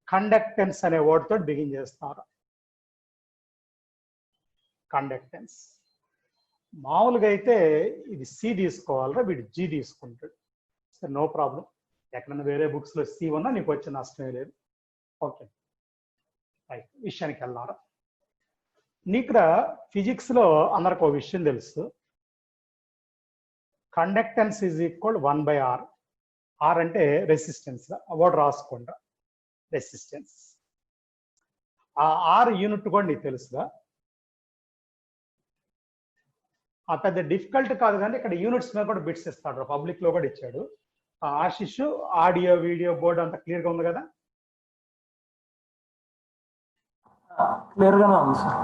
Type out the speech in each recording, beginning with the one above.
Conductance అనే word తో begin చేస్తారు. కండక్టెన్స్. మామూలుగా అయితే ఇది సి తీసుకోవాలరా, వీడు జీ తీసుకుంటాడు. సరే, నో ప్రాబ్లం. ఎక్కడన్నా వేరే బుక్స్ లో సి ఉన్నా నీకు వచ్చే నష్టమే లేదు. Okay, right. విషయానికి వెళ్ళారా. నీకు ఫిజిక్స్ లో అందరికి ఒక విషయం తెలుసు, conductance is equal 1/r. R అంటే రెసిస్టెన్స్. వర్డ్ రాసుకోండి, రెసిస్టెన్స్. ఆ ఆర్ యూనిట్ కూడా నీకు తెలుసుగా. ఆ పెద్ద డిఫికల్ట్ కాదు, కానీ ఇక్కడ యూనిట్స్ మీద కూడా బిట్స్ ఇస్తాడు, పబ్లిక్ లో కూడా ఇచ్చాడు. ఆశిష్, ఆడియో వీడియో బోర్డు అంతా క్లియర్ గా ఉంది కదా? క్లియర్ గానే ఉంది సార్.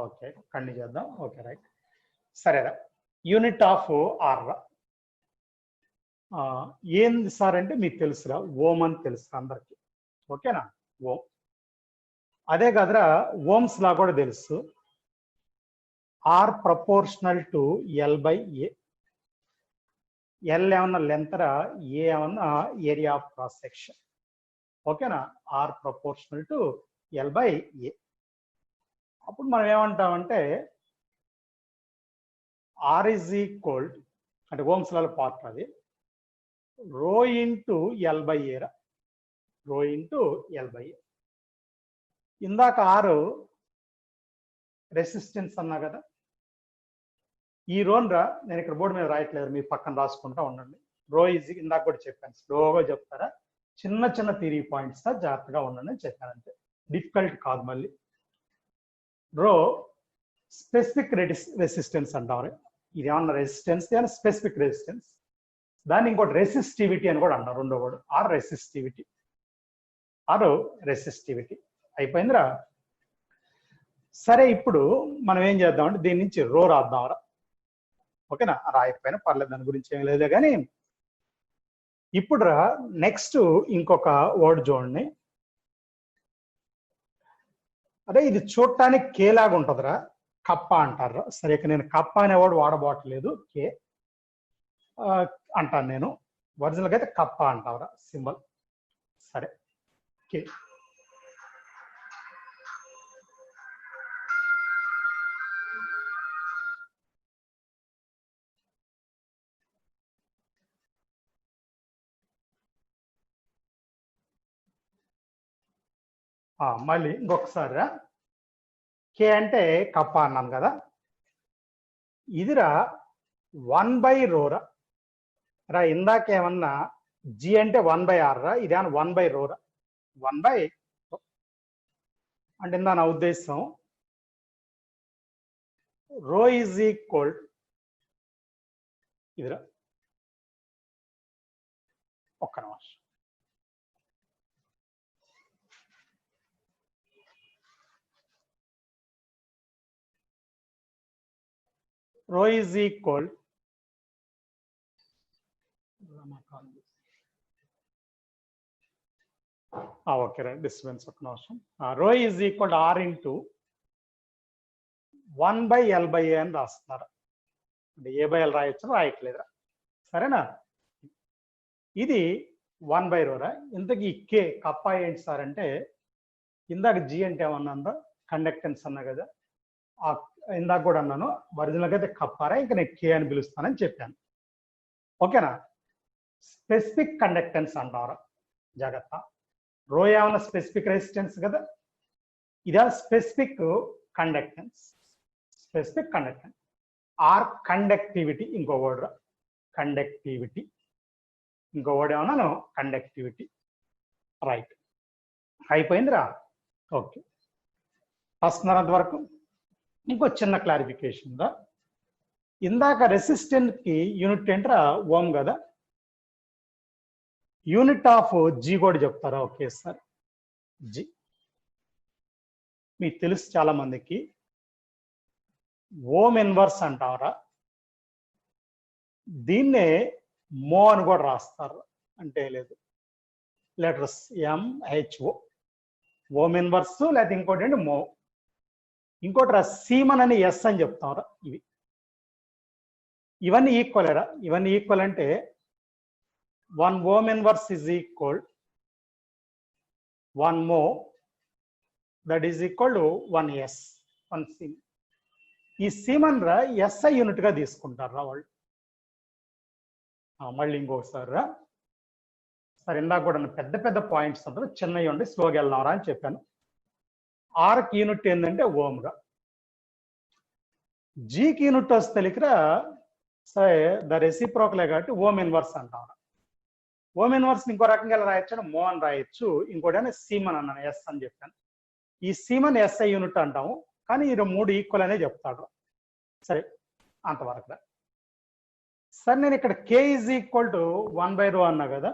ఓకే, కంటిన్యూ చేద్దాం. Okay, right. సరేరా, యూనిట్ ఆఫ్ ఆర్ ఏంది సార్ అంటే మీకు తెలుసురా, ఓం అని తెలుసు అందరికి. ఓకేనా, ఓం. అదే కదరా, ఓమ్స్ లా కూడా తెలుసు, R proportional to L/A. L ఏమన్నా లెంత్ రా, ఏ ఏమన్నా ఏరియా ఆఫ్ క్రాస్ సెక్షన్. ఓకేనా, ఆర్ ప్రపోర్షనల్ టు L/A. అప్పుడు మనం ఏమంటామంటే ఆర్ ఈజ్ ఈక్వల్, అంటే ఓమ్స్ లా పార్ట్ అది, రో ఇంటూ L/A రా, రో ఇంటూ L/A. ఇందాక ఆరు రెసిస్టెన్స్ అన్నా కదా, ఈ రోన్ రా నేను ఇక్కడ బోర్డు మీద రాయట్లేదు, మీరు పక్కన రాసుకుంటా ఉండండి. రో ఈజ్, ఇందాక కూడా చెప్పాను, స్లోగా చెప్తారా, చిన్న చిన్న థియరీ పాయింట్స్ జాగ్రత్తగా ఉండండి అని చెప్పాను, అంతే, డిఫికల్ట్ కాదు. మళ్ళీ రో స్పెసిఫిక్ రెసిస్టెన్స్ అంటారు. ఇది ఏమన్నా రెసిస్టెన్స్, ఏమన్నా స్పెసిఫిక్ రెసిస్టెన్స్. దాన్ని ఇంకోటి రెసిస్టివిటీ అని కూడా అంటారు, రెండో word. R resistivity, R resistivity. అయిపోయిందిరా. సరే, ఇప్పుడు మనం ఏం చేద్దామంటే దీని నుంచి రో రాద్దాంరా. ఓకేనా, రాయకపోయినా పర్లేదు, దాని గురించి ఏం లేదు. కానీ ఇప్పుడు రా నెక్స్ట్ ఇంకొక వర్డ్ చూడండి. అదే ఇది చూడటానికి కే లాగా ఉంటుందిరా, కప్ప అంటారు. సరే, ఇక నేను కప్ప అనే వర్డ్ వాడబోట్లేదు, కే అంటాను నేను. ఒరిజినల్గా అయితే కప్ప అంటావురా సింబల్. సరే, కే. మళ్ళీ ఇంకొకసారి, కే అంటే కప్ప అన్నాను కదా, ఇదిరా 1/ρ రా. రా ఇందాకేమన్నా జి అంటే 1/r రా, ఇదేమన్నా 1/ρ రా, 1/ρ. అంటే నా ఉద్దేశం రో ఈజ్ ఈక్వల్ ఇదిరా. ఒక్క నిమిషం, రో is equal, okay right, distance ఒక్క నిమిషం. రో is equal are into 1/L/A అని రాస్తున్నారు. అంటే A/L రాయొచ్చు, రాయట్లేదురా. సరేనా, ఇది 1/ρ రా. ఇంతకీ కే కప్ప ఏంటి సార్ అంటే, ఇందాక జి అంటే ఏమన్నా కండక్టెన్స్ అన్నా కదా, ఇందాక కూడా అన్నాను, ఒరిజినల్గా అయితే కప్పారా, ఇంకా నేను కే అని పిలుస్తానని చెప్పాను. ఓకేనా, స్పెసిఫిక్ కండక్టెన్స్ అంటారు, జాగ్రత్త. రో ఏమన్నా స్పెసిఫిక్ రెసిస్టెన్స్ కదా, ఇదా specific conductance. Specific conductance. R conductivity, ఇంకో వర్డ్ రా, కండక్టివిటీ. ఇంకో వర్డ్ ఏమన్నాను, కండక్టివిటీ. రైట్, అయిపోయిందిరా. ఓకే, వస్తున్నారు వరకు. ఇంకో చిన్న క్లారిఫికేషన్ రా, ఇందాక రెసిస్టెంట్ కి యూనిట్ ఏంట్రా, ఓం కదా, యూనిట్ ఆఫ్ జీ కూడా చెప్తారా? ఓకే సార్, జీ మీకు తెలుసు చాలా మందికి, ఓం ఇన్వర్స్ అంటారా, దీన్నే మో అని కూడా రాస్తారు. అంటే లేదు, లెటర్స్ MHO, ఓం ఇన్వర్స్, లేకపోతే ఇంకోటి ఏంటి మో. ఇంకోటి రా సీమన్ అని ఎస్ అని చెప్తారా. ఇవన్నీ ఈక్వల్ రా, ఇవన్నీ ఈక్వల్ అంటే 1 ohm inverse is equal 1 mho, that is equal to 1s, 1 Siem. ఈ సీమన్ రా SI యూనిట్ గా తీసుకుంటారు రా వాళ్ళు. మళ్ళీ ఇంకొకసారి రా. సరే, ఇందాక కూడా పెద్ద పెద్ద పాయింట్స్ ఉంటారు, చిన్నవి ఉండి స్లోగా వెళ్దాం రా అని చెప్పాను. ఆర్కి యూనిట్ ఏంటంటే ఓమ్ రా. జీకి యూనిట్ వస్తే తెలియకరా, సరే ద రెసిప్రోకలే కాబట్టి ఓమ్ ఇన్వర్స్ అంటాం. ఓమ్ ఇన్వర్స్ ఇంకో రకంగా ఎలా రాయొచ్చు, మో అని రాయొచ్చు, ఇంకోటి సీమన్ అన్నాను, ఎస్ అని చెప్పాను. ఈ సీమన్ SI యూనిట్ అంటాము, కానీ ఈ 3 ఈక్వల్ అనే చెప్తాడు. సరే, అంతవరకు. సరే, నేను ఇక్కడ K ఈజ్ ఈక్వల్ టు 1/ρ అన్నా కదా,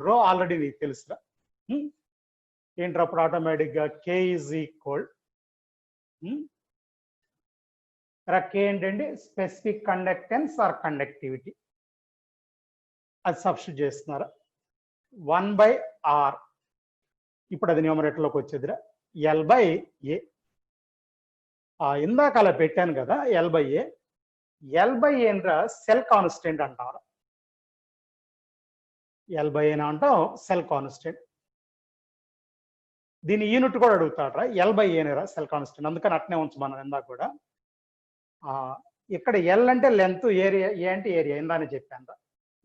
రో ఆల్రెడీ నీకు తెలుసురా. ఏంటప్పుడు ఆటోమేటిక్గా K ఈజ్ ఈక్వల్ K ఏంటంటే స్పెసిఫిక్ కండక్టెన్స్ ఆర్ కండక్టివిటీ, అది సబ్స్టిట్యూట్ చేస్తున్నారా. 1/r, ఇప్పుడు అది న్యూమరేటర్లోకి వచ్చేదిరా, L/A. ఇందాక అలా పెట్టాను కదా L/A. L/A రా సెల్ కాన్స్టెంట్ అంటారు. L/A అంటాం సెల్ కాన్స్టెంట్. దీని యూనిట్ కూడా అడుగుతాడు రా, L/A రా సెల్ కాన్స్టెంట్, అందుకని అట్నే ఉంచమన్నాను ఇందాక కూడా. ఇక్కడ L అంటే లెంత్, ఏరియా, ఏ అంటే ఏరియా, ఇందానే చెప్పాను రా,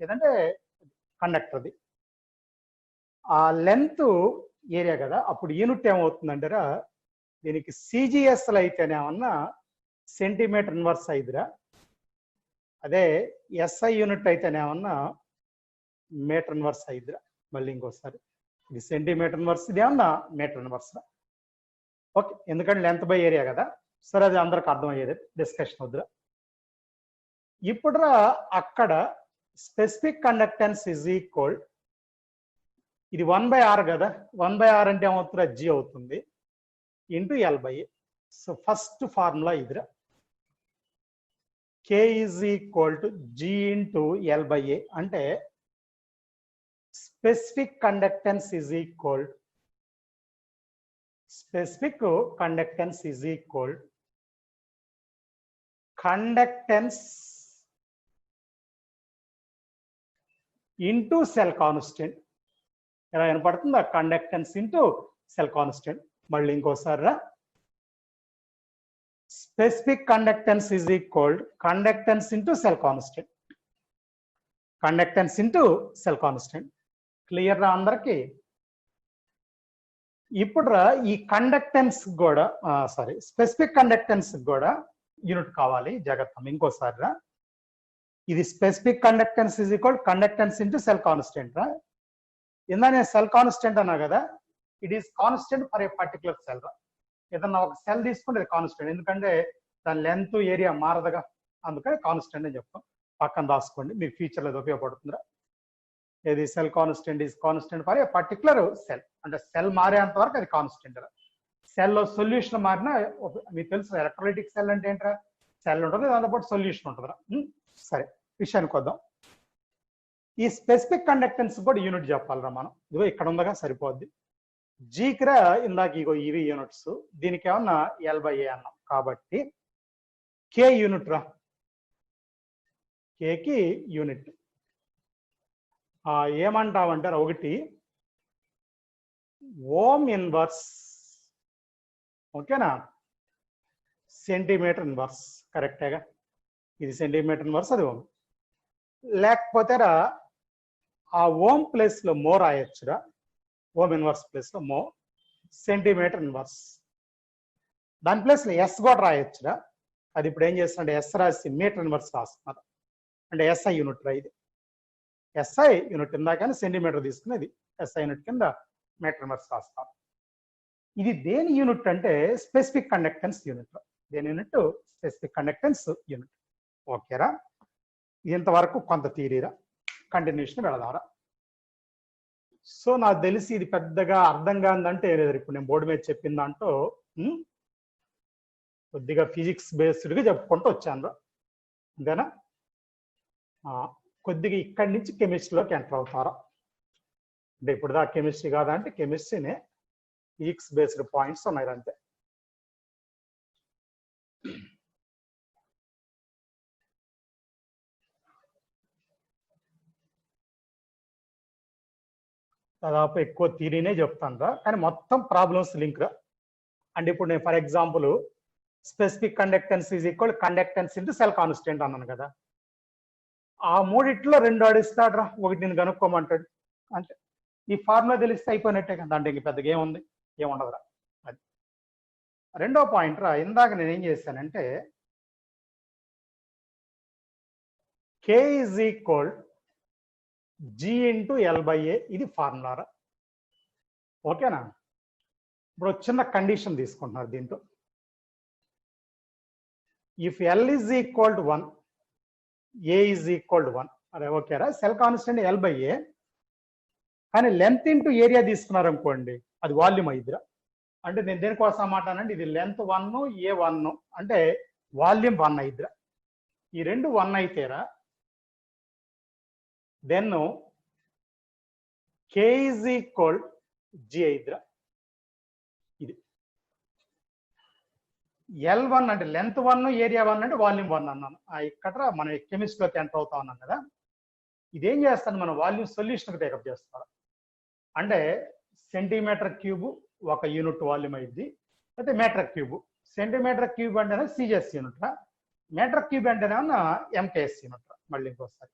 ఏదంటే కండక్టర్ది. ఆ లెంత్ ఏరియా కదా, అప్పుడు యూనిట్ ఏమవుతుందంటే రా, దీనికి CGSలు అయితేనేమన్నా సెంటీమీటర్ ఇన్వర్స్ అయిదిరా, అదే SI యూనిట్ అయితేనేమన్నా మీటర్ ఇన్వర్స్ అయిదిరా. మళ్ళీ ఇంకోసారి, ఇది సెంటీమీటర్ ఇన్వర్స్, ఇది ఏమన్నా మీటర్ ఇన్వర్స్. ఓకే, ఎందుకంటే లెంత్ బై ఏరియా కదా. సరే, అది అందరికి అర్థమయ్యేది, డిస్కషన్ వద్దురా. ఇప్పుడు అక్కడ స్పెసిఫిక్ కండక్టెన్స్ ఇజ్ ఈక్వల్, ఇది 1/r కదా, 1/r అంటే ఏమవుతుందా, G అవుతుంది, into L/A. So first formula ఇదిరా, K is equal to G into L/A, అంటే specific conductance is equal, specific conductance is equal conductance into cell constant. ఎలా వినపడుతుందా, conductance into cell constant. మళ్ళీ ఇంకోసారి రా, specific conductance is equal conductance into cell constant, conductance into cell constant. Clear రా అందరికి? ఇప్పుడు రా, ఈ కండక్టెన్స్ కూడా సారీ స్పెసిఫిక్ కండక్టెన్స్ కూడా యూనిట్ కావాలి, జాగ్రత్త. ఇంకోసారి రా, ఇది specific conductance is equal conductance into cell constant రా. ఇందా నేను సెల్ కాన్స్టెంట్ అన్నా కదా, it is constant for a particular cell రా. ఏదన్నా ఒక సెల్ తీసుకుంటే అది కాన్స్టెంట్, ఎందుకంటే దాని లెంత్ ఏరియా మారదుగా, అందుకని కాన్స్టెంట్ అని చెప్తాం. పక్కన రాసుకోండి, మీకు ఫ్యూచర్లో అది ఉపయోగపడుతుందిరా. ఏది cell constant is constant for a particular cell, అంటే సెల్ మారేంత వరకు అది కాన్స్టెంట్ రా. సెల్లో సొల్యూషన్ మారినా, మీకు తెలుసు ఎలక్ట్రోలైటిక్ సెల్ అంటే ఏంట్రా, సెల్ ఉంటుంది, దాంతోపాటు సొల్యూషన్ ఉంటుందిరా. సరే, విషయానికి వద్దాం. ఈ స్పెసిఫిక్ కండక్టెన్స్ కూడా యూనిట్ చెప్పాలిరా మనం. ఇదిగో ఇక్కడ ఉందగా, సరిపోద్ది. జీకిరా ఇందాక ఇగో ఇవి యూనిట్స్, దీనికి ఏమన్నా L/A అన్నాం కాబట్టి K యూనిట్ రా, Kకి యూనిట్ ఏమంటామంటారు, ఒకటి ఓమ్ ఇన్వర్స్, ఓకేనా, సెంటీమీటర్ ఇన్వర్స్, కరెక్టేగా. ఇది సెంటీమీటర్ ఇన్వర్స్, అది ఓమ్. లేకపోతే రా, ఆ ఓమ్ ప్లేస్ లో మో రాయొచ్చురా, ఓమ్ ఇన్వర్స్ ప్లేస్ లో మో, సెంటీమీటర్ ఇన్వర్స్. దాని ప్లేస్ లో S కూడా రాయొచ్చురా. అది ఇప్పుడు ఏం చేస్తుంటే S రాసి మీటర్ ఇన్వర్స్ రాస్తున్నారు, అంటే SI యూనిట్ రా. ఇది SI యూనిట్ కింద, కానీ సెంటీమీటర్ తీసుకునేది SI యూనిట్ కింద మీటర్ ఇన్వర్స్ రాస్తాం. ఇది దేని యూనిట్ అంటే స్పెసిఫిక్ కండక్టెన్స్ యూనిట్. దేని యూనిట్? Specific conductance unit. ఓకేరా, ఇంతవరకు కొంత థియరీరా. కంటిన్యూషన్ వెళదారా. సో నాకు తెలిసి ఇది పెద్దగా అర్థం కాదంటే లేదు. ఇప్పుడు నేను బోర్డు మీద చెప్పిన దాంట్లో కొద్దిగా ఫిజిక్స్ బేస్డ్గా చెప్పుకుంటూ వచ్చాను, అంతేనా? కొద్దిగా ఇక్కడి నుంచి కెమిస్ట్రీలోకి ఎంటర్ అవుతారా. అంటే ఇప్పుడు దా కెమిస్ట్రీ కాదా అంటే కెమిస్ట్రీనే, ఫిజిక్స్ బేస్డ్ పాయింట్స్ ఉన్నాయి అంతే. దాదాపు ఎక్కువ థియరీనే చెప్తాను రా, కానీ మొత్తం ప్రాబ్లమ్స్ లింక్ రా. అంటే ఇప్పుడు నేను for example specific conductance is equal conductance into cell constant అన్నాను కదా, ఆ మూడిట్లో రెండు ఆడిస్తాడు రా, ఒకటి నేను కనుక్కోమంటాడు. అంటే ఈ ఫార్ములా తెలిస్తే అయిపోయినట్టే కదా, అంటే ఇంక పెద్దగా ఏముంది, ఏముండదురా. అది రెండో పాయింట్ రా, ఇందాక నేను ఏం చేశానంటే K is equal G into L/A, ఇది ఫార్ములా రా. ఓకేనా? ఇప్పుడు చిన్న కండిషన్ తీసుకుంటున్నారు దీంట్లో. If L is equal to 1, A is equal to 1, అదే ఓకేరా. సెల్ కాన్స్టెంట్ L/A, కానీ లెంత్ ఇంటూ ఏరియా తీసుకున్నారు అనుకోండి, అది వాల్యూమ్ అయిద్దిరా. అంటే నేను దేనికోసం మాట్లాడండి, ఇది లెంత్ 1, A 1, అంటే వాల్యూమ్ 1 అయిద్దిరా. ఈ రెండు 1 అయితేరా, then K is equal G అయిద్దిరా. ఇది L1 అంటే లెంత్ 1, ఏరియా 1 అంటే వాల్యూమ్ 1 అన్నాను. ఇక్కడ మనం కెమిస్ట్రీలోకి ఎంటర్ అవుతా ఉన్నాం కదా, ఇదేం చేస్తాను, మనం వాల్యూమ్ సొల్యూషన్ టేకప్ చేస్తాం. అంటే సెంటీమీటర్ క్యూబ్ ఒక యూనిట్ వాల్యూమ్ అయింది, అయితే మీటర్ క్యూబ్. సెంటీమీటర్ క్యూబ్ అంటేనే సిజిఎస్ యూనిట్ రా, మీటర్ క్యూబ్ అంటేనేమన్నా ఎంకేఎస్ యూనిట్ రా. మళ్ళీ ఇంకోసారి,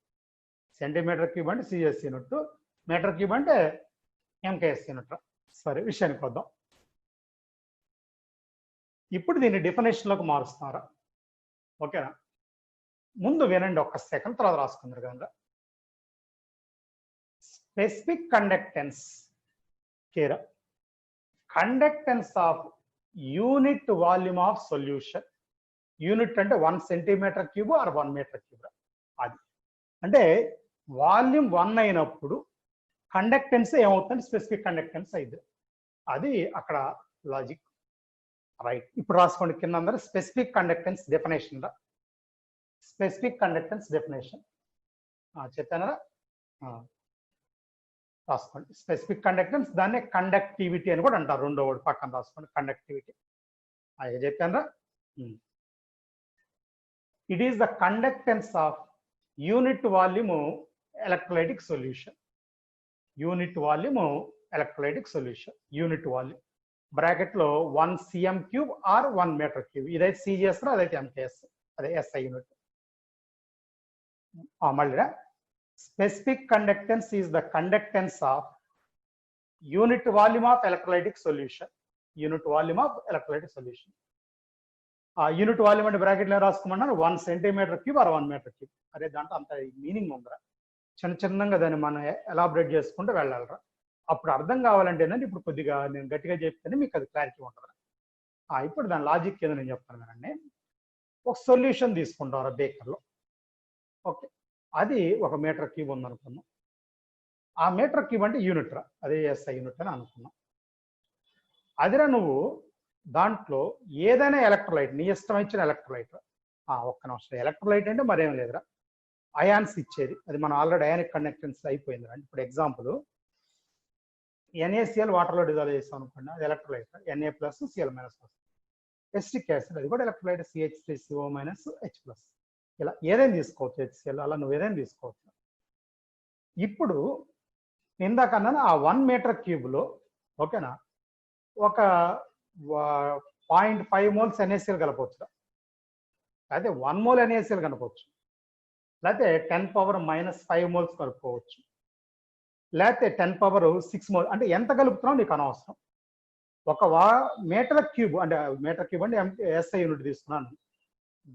సెంటీమీటర్ క్యూబ్ అంటే సిజిఎస్ యూనిట్, మీటర్ క్యూబ్ అంటే ఎంకేఎస్ యూనిట్ రా. సరే, విషయానికి వద్దాం. ఇప్పుడు దీన్ని డెఫినేషన్లోకి మారుస్తున్నారా. ఓకేనా? ముందు వినండి ఒక్క సెకండ్, తర్వాత రాసుకుందరు కదా. స్పెసిఫిక్ కండక్టెన్స్ కేరా, conductance of unit volume of solution. Unit అంటే 1 centimetre cube or 1 metre cube. అది అంటే వాల్యూమ్ 1 అయినప్పుడు కండక్టెన్స్ ఏమవుతుంది, స్పెసిఫిక్ కండక్టెన్స్ అయింది. అది అక్కడ లాజిక్. రైట్, ఇప్పుడు రాసుకోండి కింద అందరూ స్పెసిఫిక్ కండక్టెన్స్ డెఫినేషన్ రా. స్పెసిఫిక్ కండక్టెన్స్ డెఫినేషన్ చెప్పానరా, రాసుకోండి. స్పెసిఫిక్ కండక్టెన్స్, దాన్ని కండక్టివిటీ అని కూడా అంటారు. రెండో వర్డ్ పక్కన రాసుకోండి, కండక్టివిటీ. అది చెప్పానరా. It is the conductance of unit volume electrolytic solution. Unit volume electrolytic solution, unit volume బ్రాకెట్లో 1 cm³ ఆర్ 1 మీటర్³. ఇదైతే సిజిఎస్, అదైతే ఎంకేఎస్, అదే ఎస్ఐ యూనిట్. మళ్ళీ specific conductance is the conductance of unit volume of electrolytic solution. Unit volume of electrolytic solution. Unit volume అంటే bracket లో రాసుకోమన్నారు 1 cm³ are 1 మీటర్³. అరే దాంట్లో అంత మీనింగ్ ఉందిరా, చిన్నగా దాన్ని మనం ఎలాబరేట్ చేసుకుంటూ వెళ్ళాలరా. అప్పుడు అర్థం కావాలంటే ఏంటంటే, ఇప్పుడు కొద్దిగా నేను గట్టిగా చెప్తేనే మీకు అది క్లారిటీ ఉంటుంది. ఇప్పుడు దాని లాజిక్ ఏదో నేను చెప్తాను కదండి. ఒక సొల్యూషన్ తీసుకుంటారు బేకర్లో. ఓకే, అది 1 మీటర్³ ఉందనుకున్నాం. ఆ మీటర్³ అంటే యూనిట్ రా, అదే ఎస్ఐ యూనిట్ అని అనుకున్నాం. అదిరా నువ్వు దాంట్లో ఏదైనా ఎలక్ట్రోలైట్, నీ ఇష్టం ఇచ్చిన ఎలక్ట్రోలైట్ రా. ఒక్క నిమిషం, ఎలక్ట్రోలైట్ అంటే మరేం లేదురా, అయాన్స్ ఇచ్చేది. అది మనం ఆల్రెడీ అయానిక్ కండక్టెన్స్ అయిపోయింది. అంటే ఇప్పుడు ఎగ్జాంపుల్ NaCl వాటర్లో డిజాల్వ్ చేస్తాం అనుకోండి, అది ఎలక్ట్రోలైట్. Na+Cl- ఎస్టిక్ యాసిడ్, అది కూడా ఎలక్ట్రోలైట్, CH3CO- ఇలా ఏదైనా తీసుకోవచ్చు. HCl అలా నువ్వు ఏదైనా తీసుకోవచ్చు. ఇప్పుడు ఇందాక అన్నాను ఆ 1 మీటర్³ ఓకేనా, ఒక 0.5 moles NaCl కలపవచ్చు, అయితే 1 mole NaCl కలపవచ్చు, లేకపోతే 10⁻⁻5 moles కలుపుకోవచ్చు, లేకపోతే 10⁻6 moles. అంటే ఎంత కలుపుతున్నావు నీకు అనవసరం. ఒక మీటర్³ అంటే ఎస్ఐ యూనిట్ తీసుకున్నాను,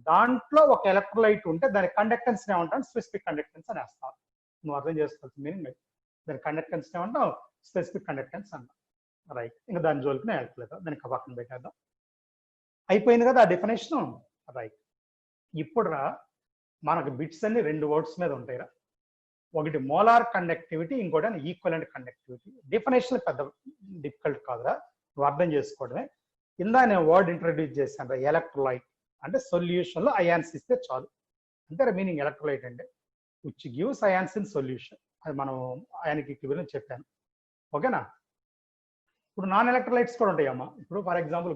దాంట్లో ఒక ఎలక్ట్రోలైట్ ఉంటే దాని కండక్టెన్స్ ఏమంటాం, స్పెసిఫిక్ కండక్టెన్స్ అని వేస్తాం. నువ్వు అర్థం చేసుకోవాల్సిన మీనింగ్ దాని కండక్టెన్స్ ఏమంటాం, స్పెసిఫిక్ కండక్టెన్స్ అంటాం. రైట్, ఇంకా దాని జోలికి వెళ్ళట్లేదు, దానికి పక్కన పెట్టేద్దాం. అయిపోయింది కదా ఆ డెఫినేషన్. రైట్, ఇప్పుడు రా మనకు బిట్స్ అన్ని 2 వర్డ్స్ మీద ఉంటాయిరా. ఒకటి మోలార్ కండక్టివిటీ, ఇంకోటి ఈక్వలెంట్ కండక్టివిటీ. డెఫినేషన్ పెద్ద డిఫికల్ట్ కాదురా, నువ్వు అర్థం చేసుకోవడమే. కింద నేను వర్డ్ ఇంట్రడ్యూస్ చేశాను, ఎలక్ట్రోలైట్ అంటే సొల్యూషన్ లో అయాన్స్ ఇస్తే చాలు, అంతే మీనింగ్. ఎలక్ట్రోలైట్ అంటే which gives ions in solution, అది మనం అయానిక్ ఈక్విలిబ్రియం చెప్పాను. ఓకేనా? ఇప్పుడు నాన్ ఎలక్ట్రోలైట్స్ కూడా ఉంటాయమ్మా. ఇప్పుడు ఫర్ ఎగ్జాంపుల్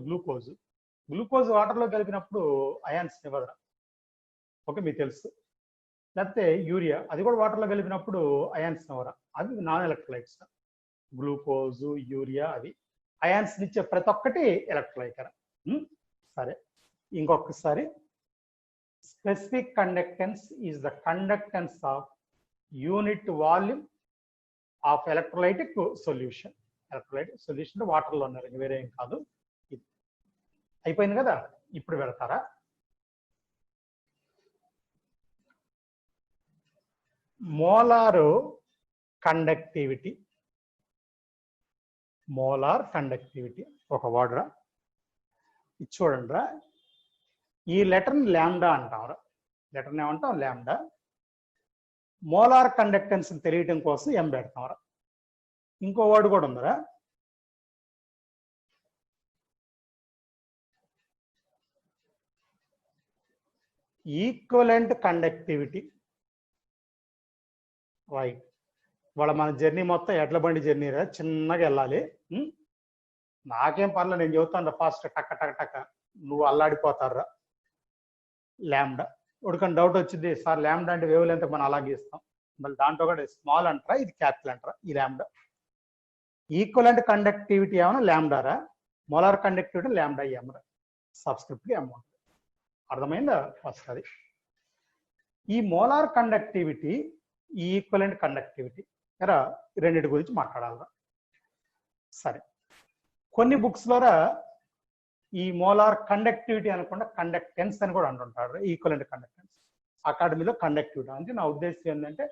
గ్లూకోజ్ వాటర్లో కలిపినప్పుడు అయాన్స్ ఇవ్వదురా. ఓకే, మీకు తెలుసు. లేకపోతే యూరియా, అది కూడా వాటర్లో కలిపినప్పుడు అయాన్స్ ఇవ్వరా, అవి నాన్ ఎలక్ట్రోలైట్స్. గ్లూకోజు, యూరియా, అవి అయాన్స్ ఇచ్చే ప్రతి ఒక్కటి ఎలక్ట్రోలైట్. సరే, ఇంకొకసారి specific conductance is the conductance of unit volume of electrolytic solution. Electrolytic solution వాటర్లో ఉన్నారు, వేరే ఏం కాదు. ఇది అయిపోయింది కదా. ఇప్పుడు పెడతారా మోలార్ కండక్టివిటీ. మోలార్ కండక్టివిటీ ఒక వర్డ్ రా, ఇది చూడండి రా. ఈ లెటర్ని ల్యాండా అంటారు. లెటర్ని ఏమంటాం? ల్యాండా. మోలార్ కండక్టెన్స్ తెలియటం కోసం ఎం పెడతాం. ఇంకో వర్డ్ కూడా ఉందిరా, ఈక్వలెంట్ కండక్టివిటీ. రైట్. వాళ్ళ మన జర్నీ మొత్తం ఎడ్ల బండి జర్నీ రా, చిన్నగా వెళ్ళాలి. నాకేం పర్లేదు, నేను చెబుతాను ఫాస్ట్, టక్క టక్క టక్క, నువ్వు అల్లాడిపోతారా. ల్యాండా ఉడకని డౌట్ వచ్చింది సార్, ల్యాండా అంటే వేవ్ లెంత్ మనం అలాగే ఇస్తాం, మళ్ళీ దాంట్లో కూడా స్మాల్ అంటారా, ఇది క్యాపిటల్ అంటారా? ఈ ల్యాండా. ఈక్వలెంట్ కండక్టివిటీ ఏమన్నా ల్యాండారా, మోలార్ కండక్టివిటీ ల్యాండా ఏమరా, సబ్స్క్రిప్ట్ ఎం ఉంటుంది. అర్థమైందా? ఫస్ట్ అది. ఈ మోలార్ కండక్టివిటీ, ఈ ఈక్వలెంట్ కండక్టివిటీ ఎరా, రెండింటి గురించి మాట్లాడాలరా. సరే, కొన్ని బుక్స్ లో ఈ మోలార్ కండక్టివిటీ అనకుండా కండక్టెన్స్ అని కూడా అంటుంటారు, ఈక్వలెంట్ కండక్టెన్స్. అకాడమీలో కండక్టివిటీ అంటే నా ఉద్దేశం ఏంటంటే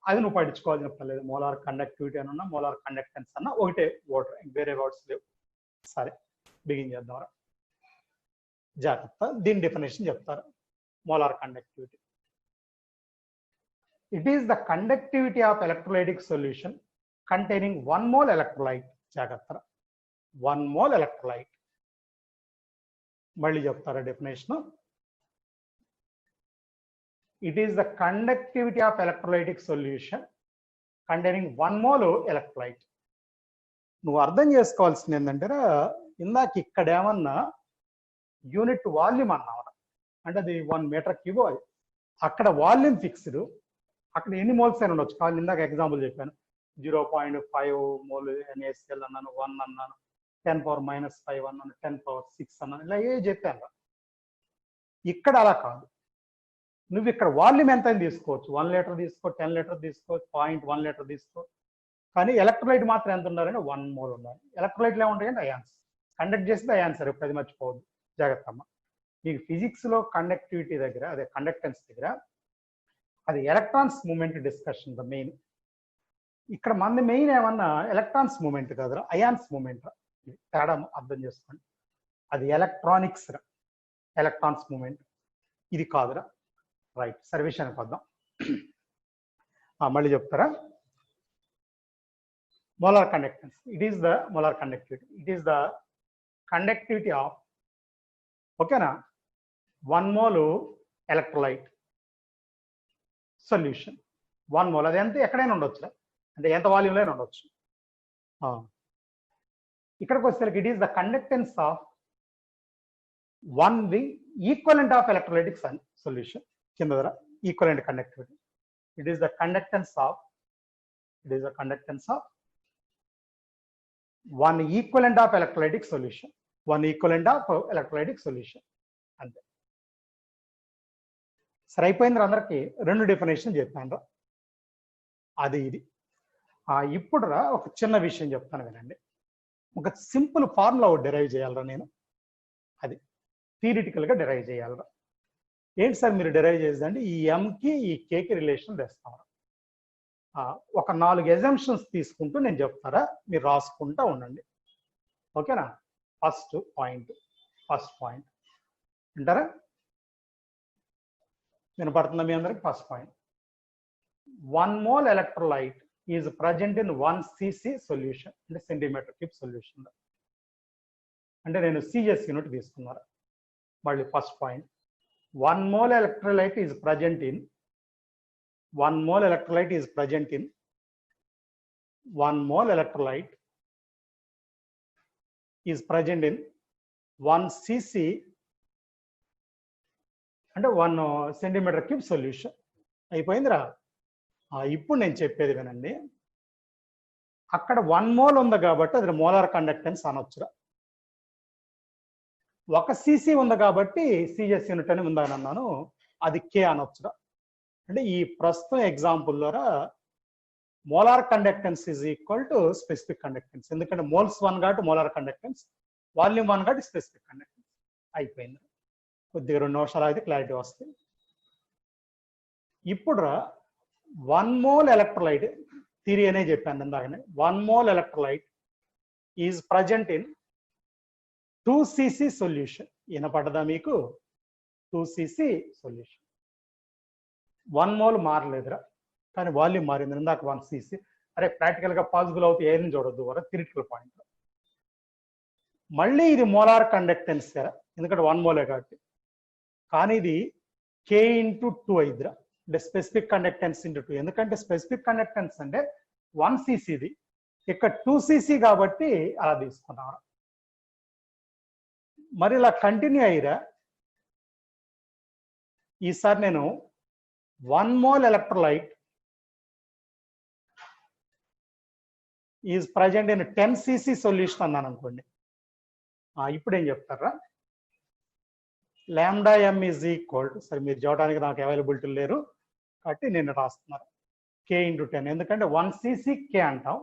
అది నువ్వు పట్టించుకోవాల్సిన పర్లేదు. మోలార్ కండక్టివిటీ అని ఉన్నా, మోలార్ కండక్టెన్స్ అన్నా ఒకటే వర్డ్, వేరే వర్డ్స్ లేవు. సరే, బిగిన్ చేద్దాం. జాగ్రత్త, దీని డెఫినేషన్ చెప్తారు. Molar conductivity, it is the conductivity of electrolytic solution containing 1 mole electrolyte. జాగ్రత్త, 1 mole electrolyte. మళ్ళీ చెప్తారా definition. It is the conductivity of electrolytic solution containing 1 mole electrolyte. నువ్వు అర్థం చేసుకోవాల్సింది ఏంటంటే, ఇందాక ఇక్కడ ఏమన్నా యూనిట్ వాల్యూమ్ అన్నావా, అంటే అది 1 మీటర్ క్యూబ్. అక్కడ వాల్యూమ్ ఫిక్స్డ్, అక్కడ ఎన్ని మోల్స్ అయినా ఉండొచ్చు. కానీ ఇందాక ఎగ్జాంపుల్ చెప్పాను, 0.5 మోల్ NaCl అన్నాను, 1 అన్నాను, 10⁻⁻5 అన్నాను, 10⁻6 అన్నాను, ఇలా ఏ చెప్పాను. ఇక్కడ అలా కాదు, నువ్వు ఇక్కడ వాల్యూమ్ ఎంత అని తీసుకోవచ్చు. 1 లీటర్ తీసుకో, 10 లీటర్ తీసుకో, 0.1 లీటర్ తీసుకో. కానీ ఎలక్ట్రోలైట్ మాత్రం ఎంత ఉండాలంటే 1 మోల్ ఉండాలి. ఎలక్ట్రోలైట్లు ఏముంటాయంటే అయాన్స్, కండక్ట్ చేస్తే అయాన్స్. ఇప్పుడు అది మర్చిపోవద్దు, జాగ్రత్త అమ్మ. మీకు ఫిజిక్స్ లో కండక్టివిటీ దగ్గర, అదే కండక్టెన్స్ దగ్గర, అది electrons movement discussion the main. ఇక్కడ మన మెయిన్ ఏమన్నా ఎలక్ట్రాన్స్ మూమెంట్ కాదురా, అయాన్స్ మూమెంట్. తేడా అర్థం చేసుకోండి. అది ఎలక్ట్రానిక్స్ రా, ఎలక్ట్రాన్స్ మూమెంట్, ఇది కాదురా. రైట్, సరే విషయానికి వద్దాం. మళ్ళీ చెప్తారా. Molar conductance, it is the molar conductivity, it is the conductivity of, ఓకేనా, 1 మోల్ ఎలక్ట్రోలైట్ సొల్యూషన్. 1 మోల్ అది ఎంత ఎక్కడైనా ఉండొచ్చు, అంటే ఎంత వాల్యూమ్లో అయినా ఉండొచ్చు. ఇక్కడికి వచ్చేసరికి it is the conductance of 1 the equivalent of electrolytic solution. కింద ధర equivalent conductivity, it is the conductance of, it is the conductance of 1 equivalent of electrolytic solution. 1 equivalent of electrolytic solution, అంతే. సరే, అయిపోయింది. అందరికి 2 డెఫినేషన్ చెప్పాను. అది ఇది. ఇప్పుడు ఒక చిన్న విషయం చెప్తాను వినండి. ఒక సింపుల్ ఫార్ములా డెరైవ్ చేయాలరా నేను, అది థియరిటికల్గా డెరైవ్ చేయాలరా. ఏంటి సార్ మీరు డెరైవ్ చేసేదంటే, ఈ ఎంకి ఈ కేకి రిలేషన్ తెస్తాం. ఒక 4 ఎజంప్షన్స్ తీసుకుంటూ నేను చెప్తారా, మీరు రాసుకుంటా ఉండండి, ఓకేనా. ఫస్ట్ పాయింట్ అంటారా, వినపడుతుందా మీ అందరికి? First point, 1 mole electrolyte is present in 1 cc solution, అంటే సెంటీమీటర్ క్యూబ్ సొల్యూషన్. అంటే నేను సిఎస్ యూనిట్ తీసుకున్నారా. మళ్ళీ first point, 1 mole electrolyte is present in 1 mole electrolyte is present in 1 mole electrolyte is present in 1 cc అంటే 1 centimetre cube solution. అయిపోయిందిరా. ఇప్పుడు నేను చెప్పేది వినండి. అక్కడ 1 మోల్ ఉంది కాబట్టి అది మోలార్ కండక్టెన్స్ అనొచ్చురా. 1 cc ఉంది కాబట్టి సిఎస్ యూనిట్ అని ఉందని అన్నాను, అది కే అనొచ్చురా. అంటే ఈ ప్రస్తుతం ఎగ్జాంపుల్ ద్వారా molar conductance is equal to specific conductance. ఎందుకంటే మోల్స్ 1 కాబట్టి మోలార్ కండక్టెన్స్, వాల్యూమ్ 1 కాబట్టి స్పెసిఫిక్ కండక్టెన్స్. అయిపోయింది. కొద్దిగా 2 నిమిషాలు అయితే క్లారిటీ వస్తుంది. ఇప్పుడు 1 మోల్ ఎలక్ట్రోలైట్ థియరీ అనే చెప్పాను ఇందాకనే. 1 mole electrolyte is present in 2 cc solution. వినపడ్డదా మీకు? 2 cc సొల్యూషన్. 1 మోల్ మారలేదురా, కానీ వాల్యూమ్ మారింది. ఇందాక 1 cc. అరే ప్రాక్టికల్ గా పాసిబుల్ అవుతే ఏం చూడొద్దు వర థియరిటికల్ పాయింట్. మళ్ళీ ఇది మోలార్ కండక్టెన్స్ కదా, ఎందుకంటే 1 మోలే కాబట్టి. కానీ ఇది కే ఇంటూ 2 అయిద్దిరా, అంటే స్పెసిఫిక్ కండక్టెన్స్ ఇంటూ 2. ఎందుకంటే స్పెసిఫిక్ కండక్టెన్స్ అంటే 1 cc, ఇక్కడ 2 cc కాబట్టి అలా తీసుకున్నాం. మరి ఇలా కంటిన్యూ అయ్యిరా. ఈసారి నేను 1 mole electrolyte is present in 10 cc solution అన్నాను అనుకోండి. ఇప్పుడు ఏం చెప్తారా? Lambda M is equal to, సరే మీరు చూడడానికి నాకు అవైలబిలిటీ లేరు కాబట్టి నేను రాస్తున్నాను, కే ఇంటూ 10. ఎందుకంటే 1 cc కే అంటాం,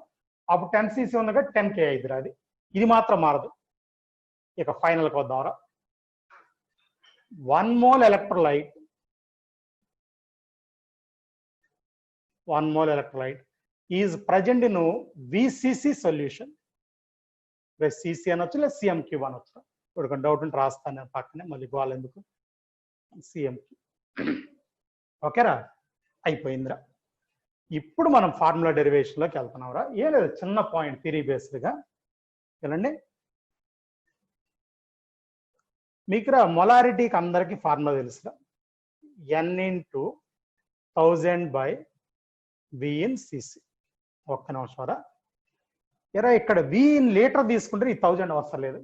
అప్పుడు 10 cc ఉంది కాబట్టి 10 కే అయిద్దిరా. అది ఇది మాత్రం మారదు. ఇక ఫైనల్కి వద్దాంరా. 1 mole electrolyte, 1 mole electrolyte is present in VCC solution. CC అనొచ్చు లేదా సిఎంక్యూ అనొచ్చు. ఇప్పుడు డౌట్ ఉంటే రాస్తాను నేను పక్కనే, మళ్ళీ గోల్ ఎందుకు. సిఎంక్యూ. ఓకేరా, అయిపోయిందిరా. ఇప్పుడు మనం ఫార్ములా డెరివేషన్లోకి వెళ్తున్నాంరా. ఏం లేదు, చిన్న పాయింట్ థియరీ బేస్డ్గా వెళ్ళండి. మీకురా మొలారిటీకి అందరికీ ఫార్ములా తెలుసురా, ఎన్ ఇంటూ 1000/V in cc. ఒక్క నిమిషంరా. ఎరా ఇక్కడ V in లీటర్ తీసుకుంటే ఈ 1000 అవసరం లేదు,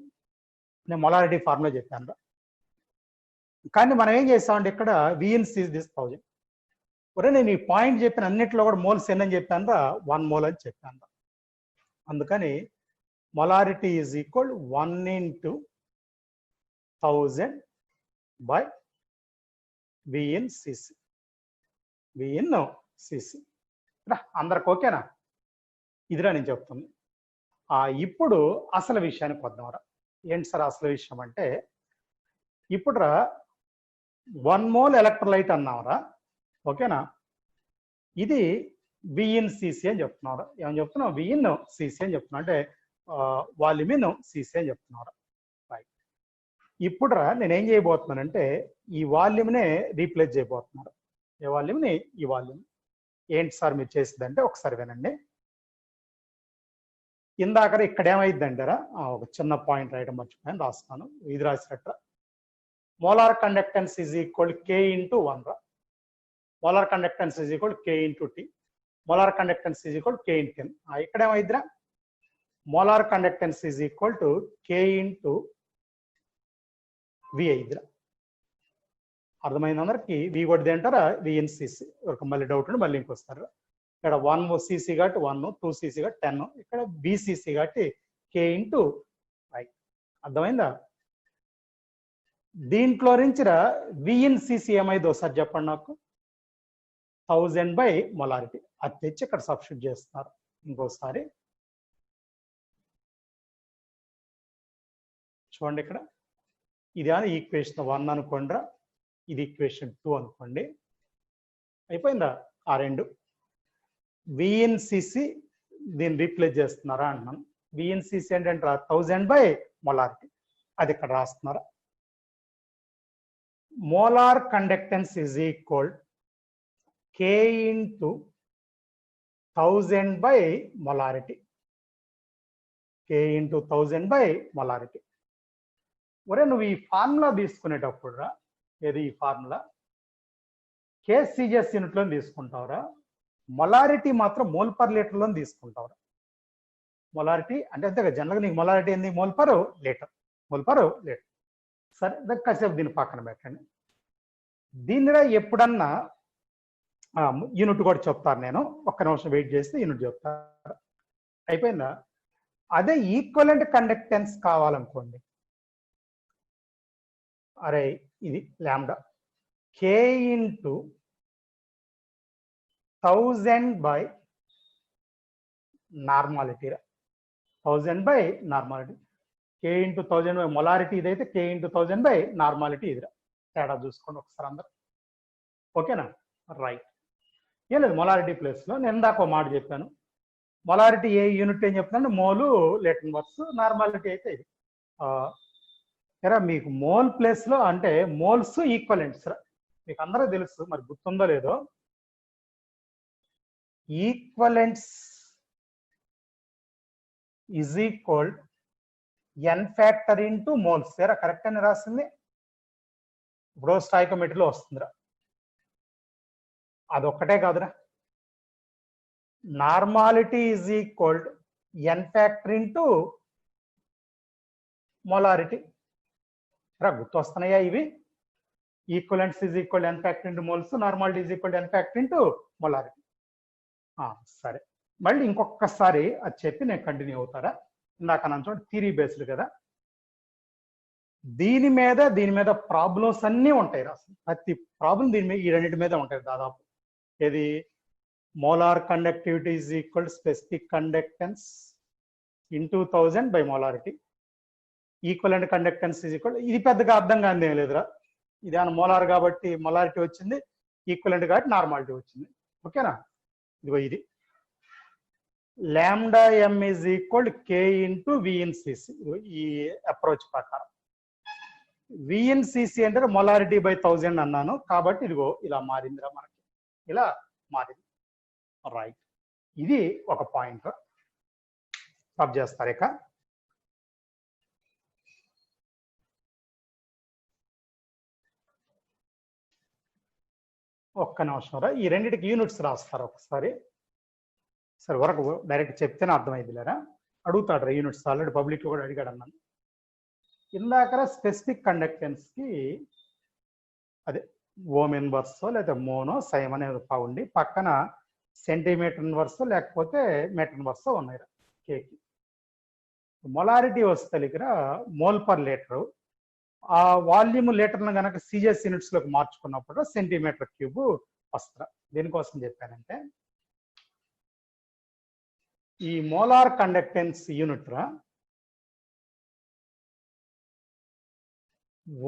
నేను మొలారిటీ ఫార్ములా చెప్పాను. కానీ మనం ఏం చేస్తామంటే ఇక్కడ V in cc దిస్ 1000. ఒరే నేను ఈ పాయింట్ చెప్పిన అన్నింటిలో కూడా మోల్స్ ఎన్ని అని చెప్పాను రా, 1 మోల్ అని చెప్పాను. అందుకని molarity is equal 1 into 1000/V in cc. V in cc. అందరికి ఓకేనా? ఇదిరా నేను చెప్తుంది. ఇప్పుడు అసలు విషయానికి వద్దాంరా. ఏంటి సార్ అసలు విషయం అంటే, ఇప్పుడు 1 మోల్ ఎలక్ట్రోలైట్ అన్నాంరా, ఓకేనా? ఇది V in cc అని చెప్తున్నారా. ఏమని చెప్తున్నావు? V in cc అని చెప్తున్నా, అంటే వాల్యూమ్ ఇన్ cc అని చెప్తున్నారా. రైట్. ఇప్పుడు నేనేం చేయబోతున్నానంటే ఈ వాల్యూమ్నే రీప్లేస్ చేయబోతున్నారు. ఏ వాల్యూమ్ని? ఈ వాల్యూమ్. ఏంటి సార్ మీరు చేసిందంటే ఒకసారి వినండి. ఇందాక ఇక్కడ ఏమైందంటారా, ఒక చిన్న పాయింట్ రాయడం మర్చిపోయాను, రాస్తాను. ఇది రాసినట్టు molar conductance is equal K into 1 రా. Molar conductance is equal K into T. Molar conductance is equal K into 10. ఇక్కడ ఏమైద్దిరా, molar conductance is equal to K into V అయిద్దిరా. అర్థమైంది అందరికి? వి కొద్ది అంటారా, వి ఇన్ సిసి. ఒక మళ్ళీ డౌట్ ఉంటే మళ్ళీ ఇంకొస్తారు. ఇక్కడ 1 cc కాబట్టి 1, 2 cc కాబట్టి 10, ఇక్కడ BCC కాబట్టి కే ఇంటూ 5. అర్థమైందా? దీంట్లో నుంచి వి ఇన్ సిసి ఏమైందో ఒకసారి చెప్పండి నాకు. 1000 మొలారిటీ. అది తెచ్చి ఇక్కడ సబ్స్టిట్యూట్ చేస్తున్నారు. ఇంకోసారి చూడండి, ఇక్కడ ఇది ఈక్వేషన్ 1 అనుకోండిరా, ఇది ఈక్వేషన్ 2 అనుకోండి. అయిపోయిందా? ఆ రెండు వి ఇన్ సిసి దీన్ని రీప్లేస్ చేస్తున్నారా అంటున్నాను. వి ఇన్ సిసి అంటే 1000 మొలారిటీ. అది ఇక్కడ రాస్తున్నారా. Molar conductance is equal K into 1000 molarity. K into 1000 molarity. ఒరే నువ్వు ఈ ఫార్ములా తీసుకునేటప్పుడు రా, ఏది ఈ ఫార్ములా కేసీఎస్ యూనిట్లో తీసుకుంటావురా, మొలారిటీ మాత్రం మోల్ పర్ లీటర్లో తీసుకుంటావురా. మొలారిటీ అంటే అంతే కదా, జనరల్గా నీకు మొలారిటీ ఏంది? Mole per litre. Mole per litre. సరే, కాసేపు దీన్ని పక్కన పెట్టండి. దీనిలో ఎప్పుడన్నా యూనిట్ కూడా చెప్తాను నేను. ఒక్క నిమిషం వెయిట్ చేస్తే యూనిట్ చెప్తాను. అయిపోయిందా? అదే ఈక్వలెంట్ కండక్టెన్స్ కావాలనుకోండి, అరే ఇది lambda k into 1000 by normality, 1000 by normality. k into 1000 by molarity ఇదైతే k ఇంటూ 1000 బై నార్మాలిటీ ఇదిరా. తేడా చూసుకోండి ఒకసారి అందరు. ఓకేనా? రైట్. ఏం లేదు, మొలారిటీ ప్లేస్లో నేను ఇందాక ఒక మాట చెప్పాను. మొలారిటీ ఏ యూనిట్ ఏం చెప్తాను, మోలు లీటర్ ఇన్వర్స్, నార్మాలిటీ అయితే ఇది. ఎరా మీకు మోల్ ప్లేస్లో అంటే మోల్స్ ఈక్వలెంట్స్ రా, మీకు అందరూ తెలుసు, మరి గుర్తుందో లేదో. Equivalents is equal n factor into moles. ఎరా కరెక్ట్ అని రాసింది ఇప్పుడు స్టాయికోమెట్రీలో వస్తుందిరా. అదొక్కటే కాదురా, normality is equal n factor into molarity. రా గుర్తు వస్తున్నాయా ఇవి? Equivalents is equal n factor into moles, normality is equal n factor into molarity. సరే, మళ్ళీ ఇంకొకసారి అది చెప్పి నేను కంటిన్యూ అవుతారా. ఇందాక నన్ను చూడండి, థియరీ బేస్డ్ కదా. దీని మీద ప్రాబ్లమ్స్ అన్నీ ఉంటాయి రా. ప్రతి ప్రాబ్లం దీని మీద, ఈ రెండింటి మీద ఉంటాయి దాదాపు. ఏది? Molar conductivity is equal specific conductance into 1000 by molarity. Equivalent conductance is equal, ఇది పెద్దగా అర్థం కాని ఏం లేదురా. ఇది ఆయన మోలార్ కాబట్టి మొలారిటీ వచ్చింది, ఈక్వలెంట్ కాబట్టి నార్మాలిటీ వచ్చింది. ఓకేనా? ఇదిగో ఇది lambda m is equal k into V in cc. ఈ అప్రోచ్ ప్రకారం విఎన్సిసి అంటే మొలారిటీ బై 1000 అన్నాను కాబట్టి ఇదిగో ఇలా మారిందిరా, మనకి ఇలా మారింది. రైట్, ఇది ఒక పాయింట్ సబ్ చేస్తారు. ఇక ఒక్క నిమిషం రా, ఈ రెండింటికి యూనిట్స్ రాస్తారు ఒకసారి. సరే వరకు డైరెక్ట్ చెప్తేనే అర్థమైంది లేరా. అడుగుతాడు రా యూనిట్స్, ఆల్రెడీ పబ్లిక్లో కూడా అడిగాడు అన్నాను. ఇందాక స్పెసిఫిక్ కండక్టెన్స్కి అదే ఓమ్ ఇన్వర్సో లేదా మోనో సైమ్ అనేది బాగుండి, పక్కన సెంటీమీటర్ ఇన్వర్సో లేకపోతే మీటర్ ఇన్వర్సో ఉన్నాయి రా కేకి. మొలారిటీ వస్తే ఇక్కడ మోల్ పర్ లీటరు, ఆ వాల్యూమ్ లీటర్ను కనుక సిజిఎస్ యూనిట్స్లోకి మార్చుకున్నప్పుడు సెంటీమీటర్ క్యూబ్ వస్తా. దేనికోసం చెప్పానంటే ఈ మోలార్ కండక్టెన్స్ యూనిట్ రా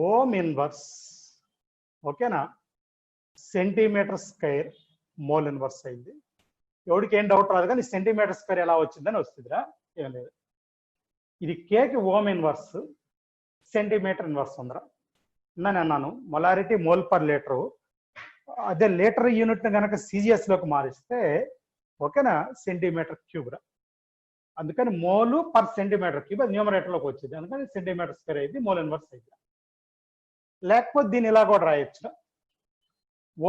ఓమ్ ఇన్వర్స్, ఓకేనా, సెంటీమీటర్ స్క్వేర్ మోల్ ఇన్వర్స్ అయింది. ఎవరికి ఏం డౌట్ రాదు కానీ సెంటీమీటర్ స్క్వేర్ ఎలా వచ్చిందని వస్తుందిరా. ఏం లేదు, ఇది కేకి ఓమ్ ఇన్వర్స్, సెంటీమీటర్ ఇన్వర్స్ ఉందిరా. నేను అన్నాను మొలారిటీ మోల్ పర్ లీటరు, అదే లీటర్ యూనిట్ కనుక సిజిఎస్లోకి మారిస్తే ఓకేనా సెంటీమీటర్ క్యూబ్ రా. అందుకని మోలు పర్ సెంటీమీటర్ క్యూబ్ అది న్యూమరేటర్లోకి వచ్చింది, అందుకని సెంటీమీటర్ స్క్వేర్ అయింది, మోల్ ఇన్వర్స్ అయింది. లేకపోతే దీన్ని ఇలా కూడా రాయొచ్చురా,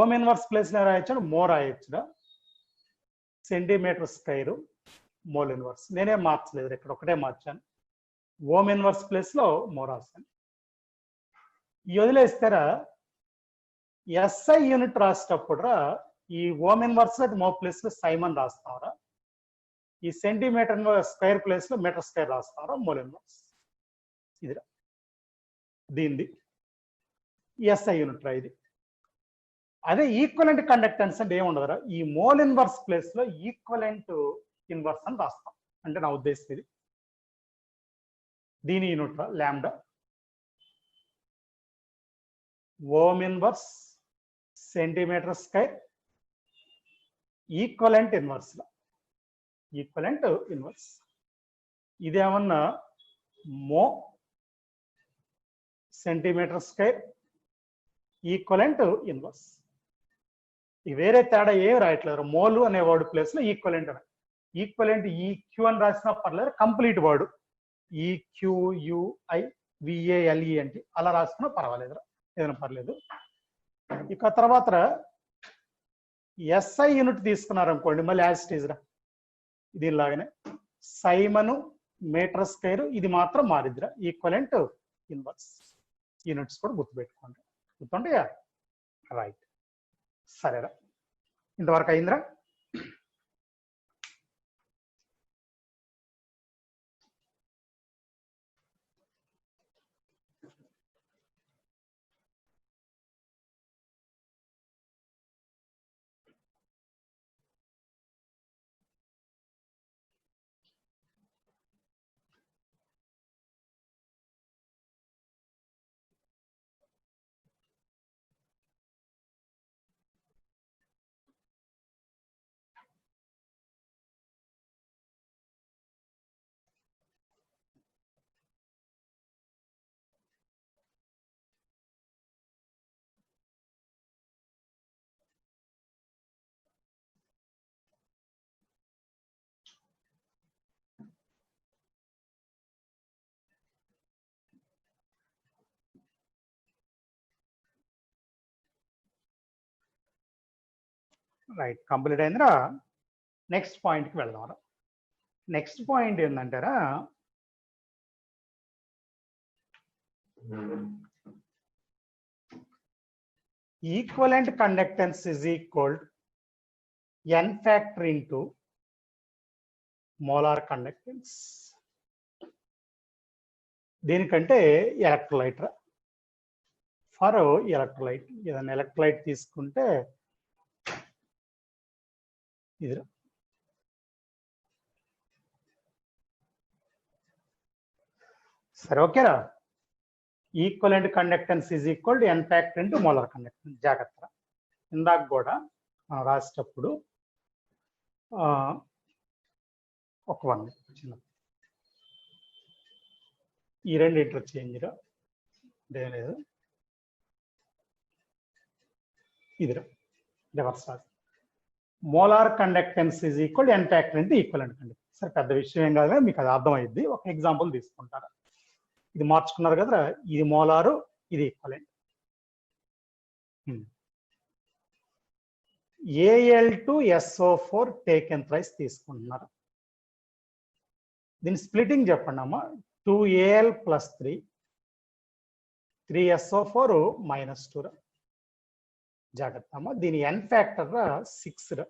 ఓమ్ ఇన్వర్స్ ప్లేస్లో రాయొచ్చు, మో రాయొచ్చురా, సెంటీమీటర్ స్క్వేర్ మోల్ ఇన్వర్స్. నేనేం మార్చలేదు, ఇక్కడ ఒకటే మార్చాను, ఓమ్ ఇన్వర్స్ ప్లేస్లో మో రాశాను. ఈ వదిలేస్తారా ఎస్ఐ యూనిట్ రాసేటప్పుడు రా ఈ ఓమ్ ఇన్వర్స్ మో ప్లేస్లో సైమన్ రాస్తావరా, ఈ సెంటీమీటర్ స్క్వేర్ ప్లేస్లో మీటర్ స్క్వేర్ రాస్తావరా మోల్ ఇన్వర్స్. ఇదిరా దీనిది ఎస్ఐ యూనిట్ రా ఇది. అదే ఈక్వలెంట్ కండక్టెన్స్ అంటే ఏముండదురా, ఈ మోల్ ఇన్వర్స్ ప్లేస్లో ఈక్వలెంట్ ఇన్వర్స్ అని రాస్తాం. అంటే నా ఉద్దేశం ఇది. దీని యూనిట్ రా lambda, ohm inverse centimetre square equivalent inverse, equivalent inverse. ఇదేమన్నా mho centimetre square equivalent inverse. ఈ వేరే తేడా ఏం రాయట్లేదు, మోలు అనే వర్డ్ ప్లేస్లో ఈక్వలెంట్ అని, ఈక్వలెంట్ ఈక్యూ అని రాసినా పర్లేదు, కంప్లీట్ వర్డ్ ఈక్యూయుఐ విఏఎల్ఈ అంటే అలా రాసుకున్నా పర్వాలేదు, ఏదైనా పర్లేదు. ఇక తర్వాత ఎస్ఐ యూనిట్ తీసుకున్నారనుకోండి, మళ్ళీ యాజ్ ఇట్ ఈజ్ రా దీనిలాగానే సైమను మీటర్ స్క్వేర్, ఇది మాత్రం మారిద్దిరా ఈక్వలెంట్ ఇన్వర్స్. యూనిట్స్ కూడా గుర్తుపెట్టుకోండి, గుర్తుంటాయా? రైట్, సరేరా, ఇంతవరకు అయిందిరా. రైట్ కంప్లీట్ అయిందిరా. నెక్స్ట్ పాయింట్కి వెళ్దాం. నెక్స్ట్ పాయింట్ ఏంటంటారా, equivalent conductance is equal n factor into molar conductance. దీనికంటే ఎలక్ట్రోలైట్ ఫర్ ఎలక్ట్రోలైట్, ఏదైనా ఎలక్ట్రోలైట్ తీసుకుంటే ఇది సరే ఓకేరా. Equivalent conductance is equal to n factor into molar conductance. జాగ్రత్త, ఇందాక కూడా మనం రాసేటప్పుడు ఒక 1 చిన్న ఈ రెండు ఇంటర్చేంజ్గా లేదు, ఇది రివర్స్ రాదు. Molar conductance is equal n factor into equivalent conductance. సరే పెద్ద విషయం ఏం కాదు, మీకు అది అర్థమైద్ది. ఒక ఎగ్జాంపుల్ తీసుకుంటారు. ఇది మార్చుకున్నారు కదా, ఇది మోలారు, ఇది ఈక్వలెంట్. Al2SO4 టేకెన్ థ్రైస్ తీసుకుంటున్నారు. దీని స్ప్లిటింగ్ చెప్పండి అమ్మా. 2Al + 3 3SO4 -2 జాగ్రత్త అమ్మా. దీని n ఫ్యాక్టర్ 6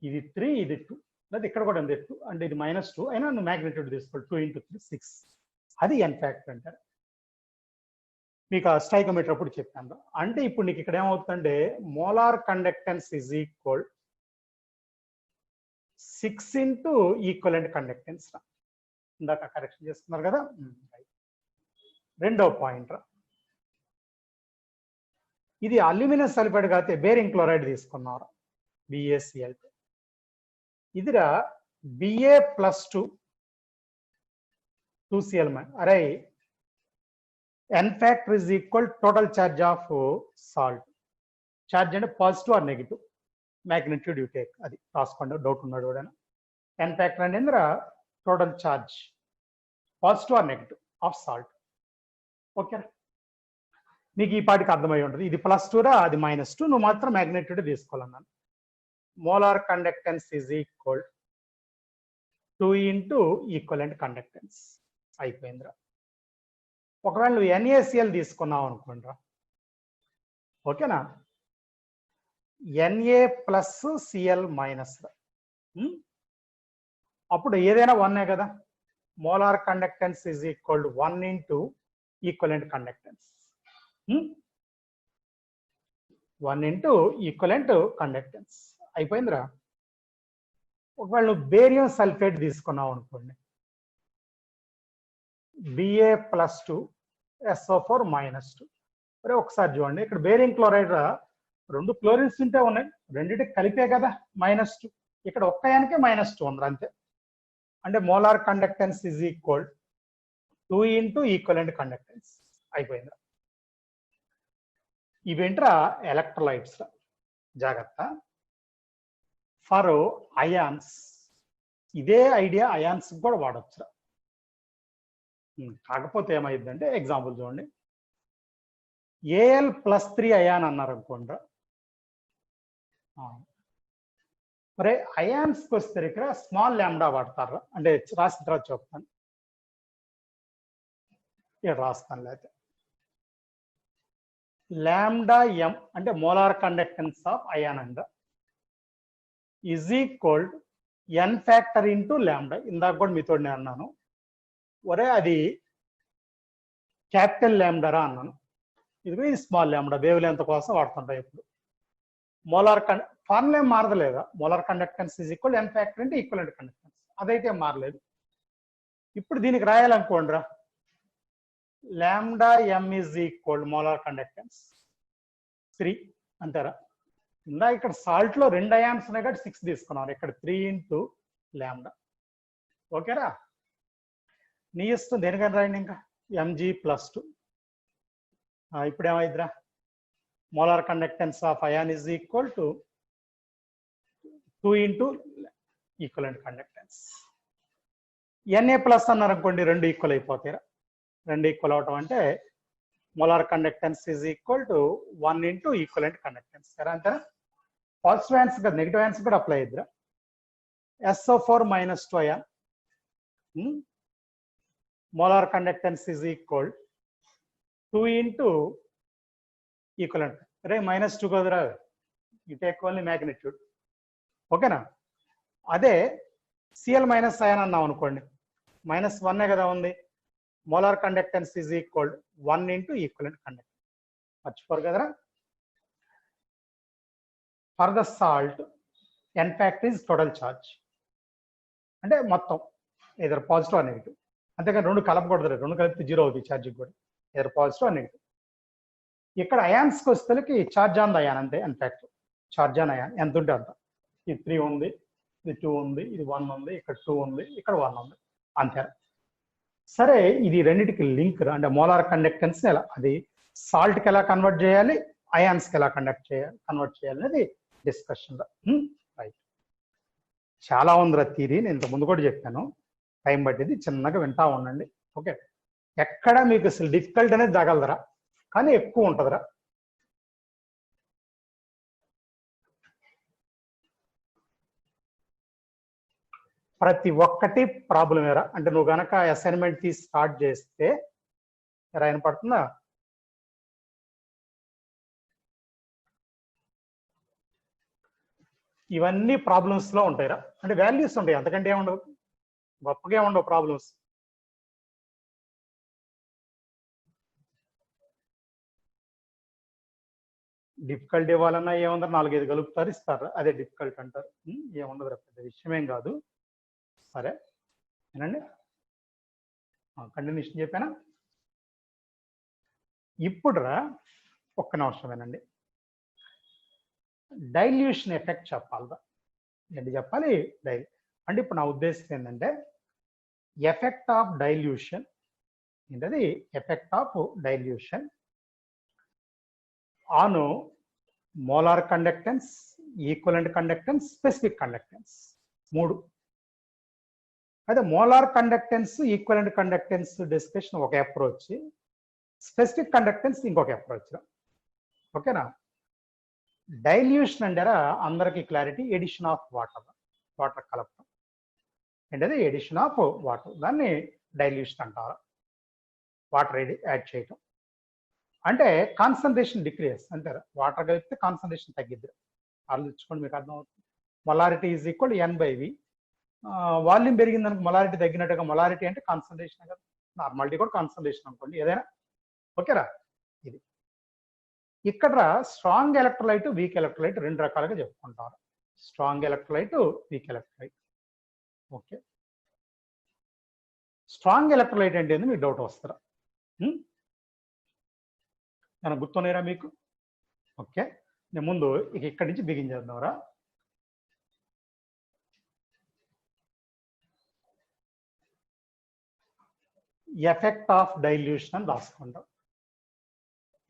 ఇది 3 ఇది 2, లేదా ఇక్కడ కూడా ఉంది 2, అంటే ఇది -2 అయినా నువ్వు మ్యాగ్నిట్యూడ్ తీసుకోవాలి. 2 × 3 6, అది n ఫ్యాక్టర్ అంటారు. మీకు ఆ స్టైకోమీటర్ అప్పుడు చెప్పాను. అంటే ఇప్పుడు నీకు ఇక్కడ ఏమవుతుందంటే molar conductance is equal 6 into equivalent conductance. ఇందాక కరెక్షన్ చేసుకున్నారు కదా. రెండో పాయింట్ రా, ఇది అల్యూమినియం సల్ఫైడ్ కాకపోతే బేరింగ్ క్లోరైడ్ తీసుకున్నారు, BaCl. ఇదిరా Ba + 2Cl. అరే n factor is equal total charge of salt. Charge అంటే positive or negative, magnitude you take. అది రాసుకోండి, డౌట్ ఉన్నాడు కూడా. n ఫ్యాక్టర్ అంటే ఏంద్రా total charge, positive or negative of salt. Okay, నీకు ఈ పాటికి అర్థమై ఉంటుంది. ఇది +2 రా, అది -2, నువ్వు మాత్రం మ్యాగ్నిట్యూడ్ తీసుకోవాలన్నాను. Molar conductance is equal 2 into equivalent conductance. అయిపోయిందిరా. ఒకవేళ నువ్వు NaCl తీసుకున్నావు అనుకోండిరా, ఓకేనా, Na + Cl -. అప్పుడు ఏదైనా 1 కదా. Molar conductance is equal to 1 into equivalent conductance. 1 into equivalent conductance. అయిపోయిందిరా. ఒకవేళ నువ్వు బేరియం సల్ఫేట్ తీసుకున్నావు అనుకోండి, Ba + 2 SO4 -2. మరి ఒకసారి చూడండి, ఇక్కడ బేరింగ్ క్లోరైడ్ 2 క్లోరిన్స్ ఉంటే ఉన్నాయి, రెండింటికి కలిపే కదా -2. ఇక్కడ ఒక్కయానికే -2 ఉంది అంతే. అంటే molar conductance is equal 2 into equivalent conductance. అయిపోయింది. ఇవేంట్రా ఎలక్ట్రోలైట్స్. జాగ్రత్త, ఫర్ అయాన్స్ ఇదే ఐడియా అయాన్స్ కూడా వాడచ్చు. కాకపోతే ఏమైందంటే ఎగ్జాంపుల్ చూడండి, Al + 3 అయాన్ అన్నారు అనుకోండి. మరి అయాన్స్కి వస్తే ఇక్కడ స్మాల్ ల్యాండా వాడతారు. అంటే రాసిన తర్వాత చెప్తాను, ఇక్కడ రాస్తాను. లేకపోతే λm అంటే మోలార్ కండక్టెన్స్ ఆఫ్ అయాన్ అంట is equal n factor into λ. ఇందాక కూడా మీతో నేను అన్నాను, ఒరే అది క్యాపిటల్ λ అన్నాను. ఇదిగో ఇది స్మాల్ λ, వేవ్ లెంత్ కోసం వాడుతుంటాయి. ఇప్పుడు మోలార్ ఫార్ములా ఏం మారదలేదా. Molar conductance is equal n factor into equivalent conductance, అదైతే మారలేదు. ఇప్పుడు దీనికి రాయాలనుకోండి రా, λm is equal molar conductance 3 అంటారా. ఇందా ఇక్కడ సాల్ట్ లో 2 అయాన్స్ ఉన్నాయి కాబట్టి 6 తీసుకున్నారు, ఇక్కడ 3 ఇంటూ λ. ఓకేరా, నీ ఇష్టం దేనికని రాయండి. ఇంకా Mg + 2. ఇప్పుడు ఏమైందిరా, molar conductance of ion is equal to 2 into equivalent conductance. Na+ అన్నారు అనుకోండి, 2 ఈక్వల్ అయిపోతాయిరా. 2 ఈక్వల్ అవటం అంటే molar conductance is equal to 1 into equivalent conductance. సరే అంతేనా? పాజిటివ్ ఆన్సర్ కదా, నెగిటివ్ ఆన్సర్ కూడా అప్లై ఇద్దరు. SO4 minus 2 ion. Molar conductance is equal 2 into equivalent. Right, minus 2 kadra. You take only magnitude. Okay na? అదే Cl minus ion అన్నాం అనుకోండి, -1 కదా ఉంది. Molar conductance is equal 1 into equivalent conductance. మర్చిపోరు కదరా? For the salt, n factor is total charge. అంటే మొత్తం either positive or negative. అంతేకాని రెండు కలపకూడదు, రెండు కలిపితే 0 అవుతుంది ఛార్జింగ్ కూడా. either positive or negative. ఇక్కడ అయాన్స్కి వస్తేకి ఛార్జ్ ఆన్ ద అయాన్ అంతే, n factor. Charge on ion ఎంత ఉంటే అంత. ఇది 3 ఉంది, ఇది 2 ఉంది, ఇది 1 ఉంది, ఇక్కడ 2 ఉంది, ఇక్కడ 1 ఉంది, అంతే. సరే, ఇది రెండింటికి లింక్ అంటే మోలార్ కండక్టెన్స్ ఎలా, అది సాల్ట్కి ఎలా కన్వర్ట్ చేయాలి, అయాన్స్కి ఎలా కన్వర్ట్ చేయాలి అనేది డిస్కషన్. రైట్, చాలా ఉందిరా థియరీ, నేను ఇంత ముందు కూడా చెప్పాను. టైం పట్టింది, చిన్నగా వింటా ఉండండి. ఓకే, ఎక్కడ మీకు అసలు డిఫికల్ట్ అనేది తగలదురా, కానీ ఎక్కువ ఉంటుందిరా. ప్రతి ఒక్కటి ప్రాబ్లం ఏరా, అంటే నువ్వు గనక అసైన్మెంట్ తీసి స్టార్ట్ చేస్తే ఎలా వినపడుతుందా? ఇవన్నీ ప్రాబ్లమ్స్ లో ఉంటాయిరా, అంటే వాల్యూస్ ఉంటాయి, అంతకంటే ఏముండవు, గొప్పగా ఉండవు ప్రాబ్లమ్స్. డిఫికల్ట్ ఇవ్వాలన్నా ఏముందరు 4-5 కలుపుతారు ఇస్తారు, అదే డిఫికల్ట్ అంటారు. ఏముండదు, పెద్ద విషయమేం కాదు. సరే ఏనండి, కంటిన్యూషన్ చెప్పానా? ఇప్పుడు ఒక్క నిమిషమేనండి, డైల్యూషన్ ఎఫెక్ట్ చెప్పాలిదా? ఏంటి చెప్పాలి? అంటే ఇప్పుడు నా ఉద్దేశం ఏంటంటే ఎఫెక్ట్ ఆఫ్ డైల్యూషన్ ఏంటది? Effect of dilution on molar conductance, equivalent conductance, specific conductance, 3. అయితే molar conductance, equivalent conductance discussion ఒక అప్రోచ్, స్పెసిఫిక్ కండక్టెన్స్ ఇంకొక అప్రోచ్. ఓకేనా? డైల్యూషన్ అంటారా అందరికి క్లారిటీ, ఎడిషన్ ఆఫ్ వాటర్ కలపడం ఏంటది? ఎడిషన్ ఆఫ్ వాటర్, దాన్ని డైల్యూషన్ అంటారు. వాటర్ యాడ్ చేయటం అంటే కాన్సన్ట్రేషన్ డిక్రీస్ అంటారు. వాటర్ కలిపితే కాన్సన్ట్రేషన్ తగ్గిద్ది, ఆలోచించుకోండి, మీకు అర్థమవుతుంది. Molarity is equal n/v. Volume పెరిగిందనుకో మొలారిటీ తగ్గినట్టుగా, మొలారిటీ అంటే కాన్సన్ట్రేషన్ కదా, నార్మాలిటీ కూడా కాన్సన్ట్రేషన్ అనుకోండి ఏదైనా. ఓకేరా? ఇది ఇక్కడ స్ట్రాంగ్ ఎలక్ట్రోలైట్, వీక్ ఎలక్ట్రోలైట్ 2 రకాలుగా చెప్పుకుంటారు. Strong electrolyte, week electrolyte. Okay, strong electrolyte అంటే ఏంది మీకు డౌట్ వస్తారా? నేను గుర్తున్నారా మీకు? ఓకే, నేను ముందు ఇక్కడి నుంచి బిగిన్ చేద్దాంరా. ఎఫెక్ట్ ఆఫ్ డైల్యూషన్ అని రాసుకుంటాం.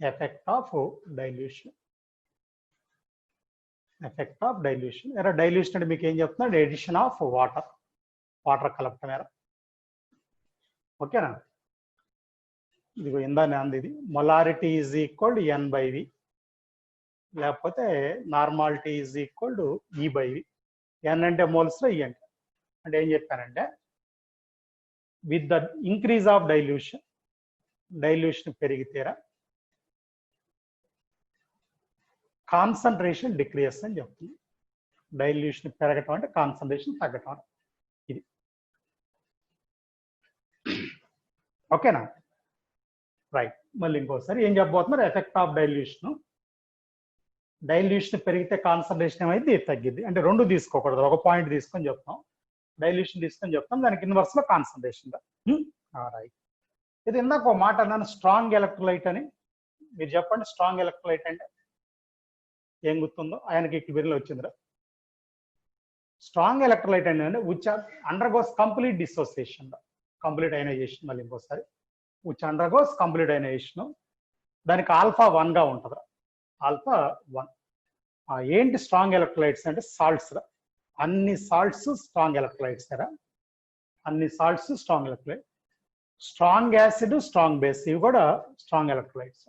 Effect of dilution, effect of dilution. ఎరా డైల్యూషన్ అంటే మీకు ఏం చెప్తున్నాడు? ఎడిషన్ ఆఫ్ వాటర్ కలపటం ఎరా. ఓకేనా? ఇదిగో ఇందానే అంది, ఇది molarity is equal to n/v, లేకపోతే normality is equal to E/v. n అంటే మోల్స్ లో, E అంటే ఏం చెప్పానంటే with the increase of dilution పెరిగితేరా కాన్సన్ట్రేషన్ డిక్రీస్ అని చెప్తుంది. డైల్యూషన్ పెరగటం అంటే కాన్సన్ట్రేషన్ తగ్గటం. ఇది ఓకేనా? రైట్, మళ్ళీ ఇంకోసారి ఏం చెప్పబోతున్నారు? Effect of dilution. డైల్యూషన్ పెరిగితే కాన్సన్ట్రేషన్ ఏమైంది? తగ్గిద్ది. అంటే 2 తీసుకోకూడదు, ఒక పాయింట్ తీసుకొని చెప్తాం. డైల్యూషన్ తీసుకొని చెప్తాం, దానికి ఇన్వర్స్ లో కాన్సన్ట్రేషన్. రైట్, ఇది ఇందాక ఒక మాట అన్నాను, స్ట్రాంగ్ ఎలక్ట్రోలైట్ అని. మీరు చెప్పండి, స్ట్రాంగ్ ఎలక్ట్రోలైట్ అంటే ఏం గుర్తుందో? ఆయనకి క్లియర్లో వచ్చిందిరా. స్ట్రాంగ్ ఎలక్ట్రోలైట్ అంటే which undergoes complete dissociation, complete ionization. మళ్ళీ ఇంకోసారి, విచ్ అండర్గోస్ కంప్లీట్ అయనైజేషన్. దానికి ఆల్ఫా 1 గా ఉంటుంది, ఆల్ఫా 1. ఏంటి స్ట్రాంగ్ ఎలక్ట్రోలైట్స్ అంటే? సాల్ట్స్. అన్ని సాల్ట్స్ స్ట్రాంగ్ ఎలక్ట్రోలైట్స్ కదా, అన్ని salts strong electrolyte. Strong acid, strong base, ఇవి కూడా స్ట్రాంగ్ ఎలక్ట్రోలైట్స్.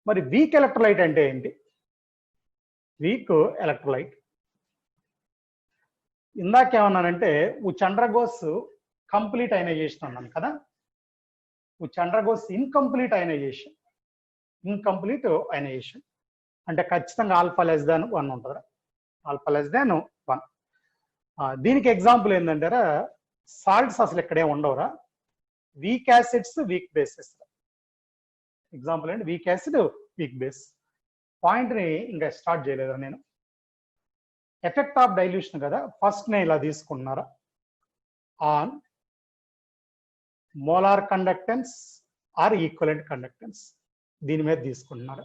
మరి వీక్ ఎలక్ట్రోలైట్ అంటే ఏంటి? వీక్ ఎలక్ట్రోలైట్ ఇందాకేమన్నానంటే which undergoes కంప్లీట్ అయనైజేషన్ అన్నాను కదా. which undergoes incomplete ionization. Incomplete ionization అంటే ఖచ్చితంగా ఆల్ఫా లెస్ దాన్ 1 ఉంటుంది. Alpha less than 1. దీనికి ఎగ్జాంపుల్ ఏంటంటారా, సాల్ట్స్ అసలు ఇక్కడే ఉండవురా, weak acids, weak bases. Example ఏంటి? Weak acid, weak base. పాయింట్ని ఇంకా స్టార్ట్ చేయలేదా నేను. ఎఫెక్ట్ ఆఫ్ డైల్యూషన్ కదా, ఫస్ట్ నేను ఇలా తీసుకుంటున్నారా, on molar conductance or equivalent conductance, దీని మీద తీసుకుంటున్నారు.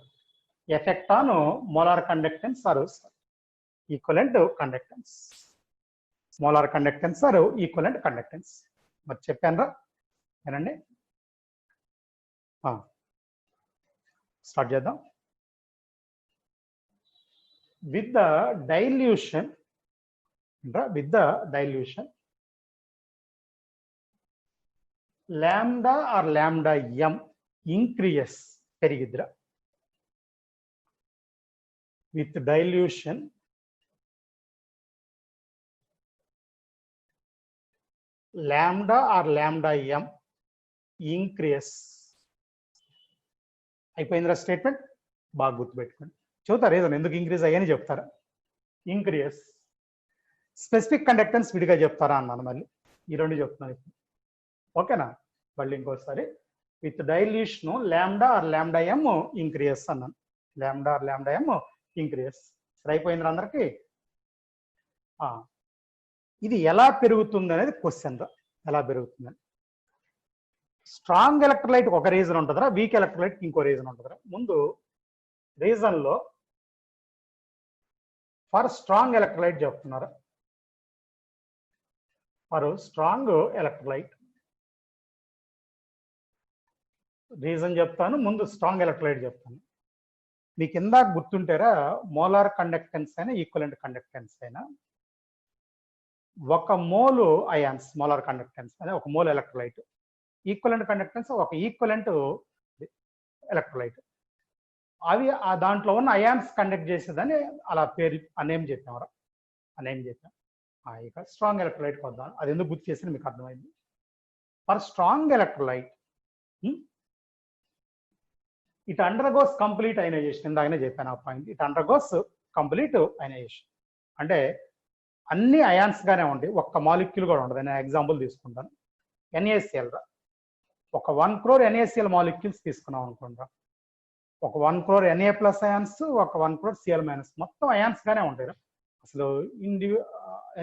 Effect on molar conductance or equivalent conductance. Molar conductance or equivalent conductance. మరి చెప్పానురా, ఏనండి. స్టార్ట్ చేద్దాం. With the dilution, lambda or lambda m increase perigidra. With dilution, lambda or lambda m increase. అయిపోయిందిరా statement, బాగా గుర్తుపెట్టుకోండి. చెబుతారు ఏదో ఎందుకు ఇంక్రీజ్ అయ్యని చెప్తారా. ఇంక్రీజ్ స్పెసిఫిక్ కండక్టెన్స్ విడిగా చెప్తారా అన్నాను, మళ్ళీ ఈ రెండు చెప్తున్నాను ఇప్పుడు. ఓకేనా? మళ్ళీ ఇంకోసారి, with dilution lambda or lambda m increase అన్నాను. Lambda or lambda m increase. అయిపోయింది అందరికి. ఇది ఎలా పెరుగుతుంది అనేది క్వశ్చన్ రా, ఎలా పెరుగుతుందని. స్ట్రాంగ్ ఎలక్ట్రోలైట్ ఒక రీజన్ ఉంటుందిరా, వీక్ ఎలక్ట్రోలైట్ ఇంకో రీజన్ ఉంటుందిరా. ముందు రీజన్ లో ఫర్ స్ట్రాంగ్ ఎలక్ట్రోలైట్ చెప్తున్నారు. ఫర్ స్ట్రాంగ్ ఎలక్ట్రోలైట్ రీజన్ చెప్తాను, ముందు స్ట్రాంగ్ ఎలక్ట్రోలైట్ చెప్తాను. మీకు ఇందాక గుర్తుంటారా, మోలార్ కండక్టెన్స్ అయినా ఈక్వలెంట్ కండక్టెన్స్ అయినా ఒక మోలు అయాన్స్, మోలార్ కండక్టెన్స్ అనే ఒక మోల్ ఎలక్ట్రోలైట్, ఈక్వలెంట్ కండక్టెన్స్ ఒక ఈక్వలెంట్ ఎలక్ట్రోలైట్. అవి ఆ దాంట్లో ఉన్న అయాన్స్ కండక్ట్ చేసేదని అలా పేరు అనేం చెప్పామరా, అనేం చెప్పాం. ఇక స్ట్రాంగ్ ఎలక్ట్రోలైట్ వద్దాం, అది ఎందుకు గుర్తు చేసిన మీకు అర్థమైంది. For strong electrolyte it undergoes complete ionisation. ఇందాకనే చెప్పాను ఆ point. It undergoes complete ionisation అంటే అన్ని అయాన్స్ గానే ఉంటాయి, ఒక్క మాలిక్యూల్ కూడా ఉండదు. నేను ఎగ్జాంపుల్ తీసుకుంటాను. NaCl రా, ఒక 1 crore NaCl మాలిక్యూల్స్ తీసుకున్నాం అనుకుంటా. ఒక 1 crore Na ప్లస్ అయాన్స్, ఒక 1 crore Cl మైనస్, మొత్తం అయాన్స్ గానే ఉంటాయి. అసలు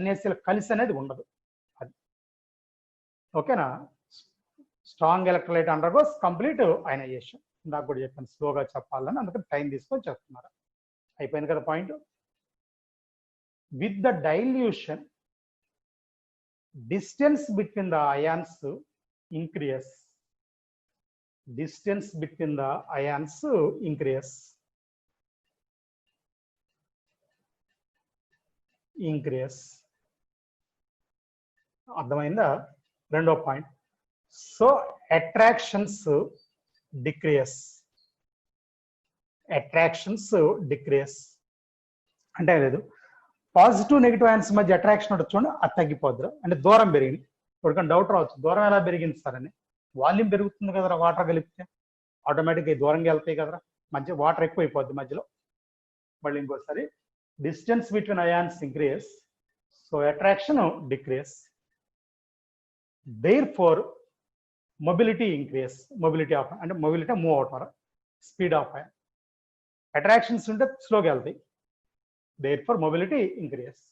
NaCl కలిసి అనేది ఉండదు. అది ఓకేనా. Strong electrolyte undergoes complete ionisation. ఇందాక కూడా చెప్పాను స్లోగా చెప్పాలని, అందుకని టైం తీసుకొని చెప్తున్నారు. అయిపోయింది కదా point. With the dilution distance between the ions increase. Distance between the ions increase. అర్థమైందా? రెండో point. So attractions decrease. Attractions decrease అంటే లేదు, పాజిటివ్ నెగిటివ్ అయాన్స్ మధ్య అట్రాక్షన్ ఉంటుంది చూడండి, అది తగ్గిపోద్దు. అంటే దూరం పెరిగింది. ఇప్పుడు డౌట్ రావచ్చు, దూరం ఎలా పెరిగింది సార్ అని. వాల్యూమ్ పెరుగుతుంది కదరా, వాటర్ కలిపితే ఆటోమేటిక్గా దూరంగా వెళ్తాయి కదరా, మధ్య వాటర్ ఎక్కువ అయిపోద్ది మధ్యలో. మళ్ళీ ఇంకోసారి, distance between ions increase, so attraction decrease. Therefore mobility increase. Mobility of అంటే మొబిలిటీ మూవ్ అవుతారా, స్పీడ్ ఆఫ్ అయాన్. అట్రాక్షన్స్ ఉంటే స్లోగా వెళ్తాయి. Therefore mobility increase.